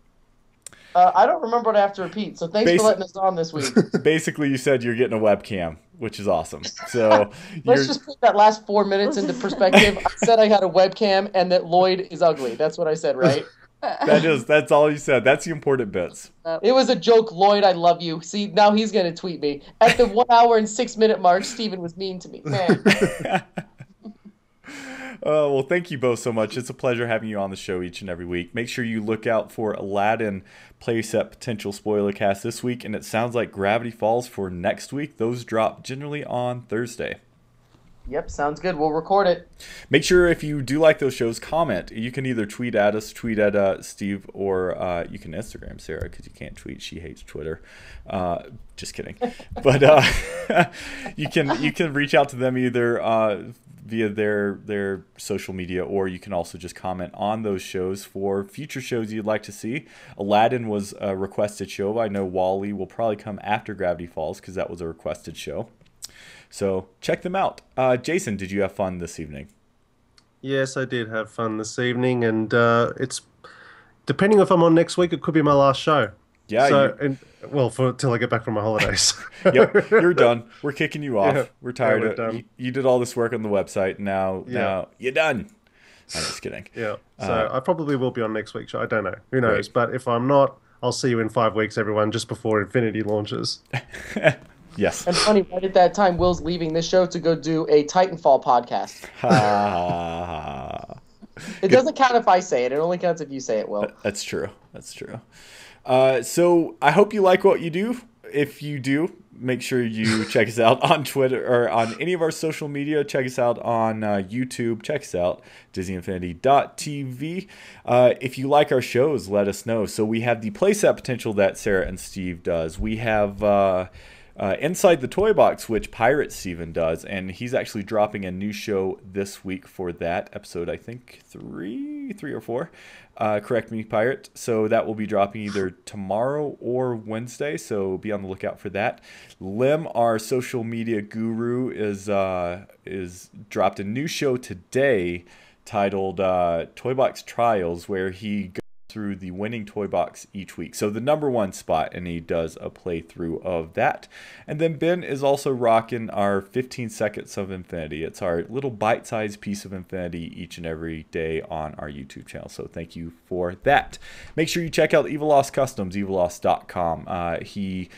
S7: I don't remember what I have to repeat, so thanks for letting us on this week.
S1: Basically, you said you're getting a webcam, which is awesome. So
S7: let's just put that last 4 minutes into perspective. I said I had a webcam and that Lloyd is ugly. That's what I said, right?
S1: That's all you said. That's the important bits.
S7: It was a joke, Lloyd. I love you. See, now he's gonna tweet me at the 1 hour and 6 minute mark. Steven was mean to me, man.
S1: Well, thank you both so much. It's a pleasure having you on the show each and every week. Make sure you look out for Aladdin playset potential spoiler cast this week, and it sounds like Gravity Falls for next week. Those drop generally on Thursday.
S7: Yep, sounds good. We'll record it.
S1: Make sure if you do like those shows, comment. You can either tweet at us, tweet at Steve, or you can Instagram Sarah, because you can't tweet. She hates Twitter. Just kidding. But you can reach out to them either via their social media, or you can also just comment on those shows for future shows you'd like to see. Aladdin was a requested show. I know Wall-E will probably come after Gravity Falls, because that was a requested show. So check them out. Jason, did you have fun this evening?
S6: Yes, I did have fun this evening, and it's depending if I'm on next week, it could be my last show.
S1: Yeah.
S6: So, till I get back from my holidays.
S1: Yep, you're done. We're kicking you off.
S6: Yeah,
S1: we're tired
S6: we're
S1: of
S6: done.
S1: you did all this work on the website. Now you're done. I'm just kidding.
S6: Yeah. So I probably will be on next week's show. I don't know. Who knows? Right. But if I'm not, I'll see you in 5 weeks, everyone, just before Infinity launches.
S1: Yes.
S7: And funny, right at that time, Will's leaving this show to go do a Titanfall podcast. It doesn't count if I say it. It only counts if you say it, Will.
S1: That's true. That's true. So I hope you like what you do. If you do, make sure you check us out on Twitter or on any of our social media. Check us out on YouTube. Check us out, DisneyInfinity.tv. If you like our shows, let us know. So we have the playset potential that Sarah and Steve does. We have Inside the Toy Box, which Pirate Steven does, and he's actually dropping a new show this week for that episode. I think three or four. Correct me, Pirate. So that will be dropping either tomorrow or Wednesday. So be on the lookout for that. Lim, our social media guru, is dropped a new show today titled Toy Box Trials, where he goes through the winning toy box each week. So the number one spot, and he does a playthrough of that. And then Ben is also rocking our 15 Seconds of Infinity. It's our little bite-sized piece of infinity each and every day on our YouTube channel. So thank you for that. Make sure you check out Evil Lost Customs, evillost.com. He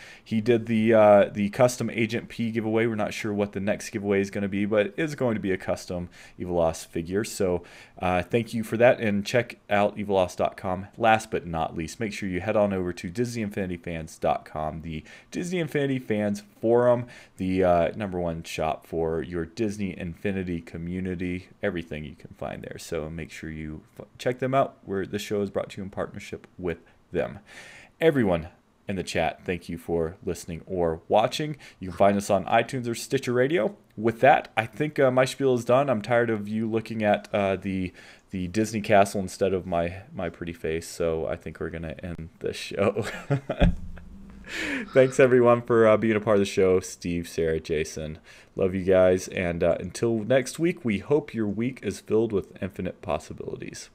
S1: did the custom Agent P giveaway. We're not sure what the next giveaway is going to be, but it is going to be a custom Evil Lost figure. So thank you for that, and check out evillost.com. Last but not least, make sure you head on over to DisneyInfinityFans.com, the Disney Infinity Fans Forum, the #1 shop for your Disney Infinity community. Everything you can find there. So make sure you check them out, where the show is brought to you in partnership with them. Everyone in the chat, thank you for listening or watching. You can find us on iTunes or Stitcher Radio. With that, I think my spiel is done. I'm tired of you looking at the Disney castle instead of my pretty face, so I think we're going to end the show. Thanks, everyone, for being a part of the show. Steve, Sarah, Jason, love you guys. And until next week, we hope your week is filled with infinite possibilities.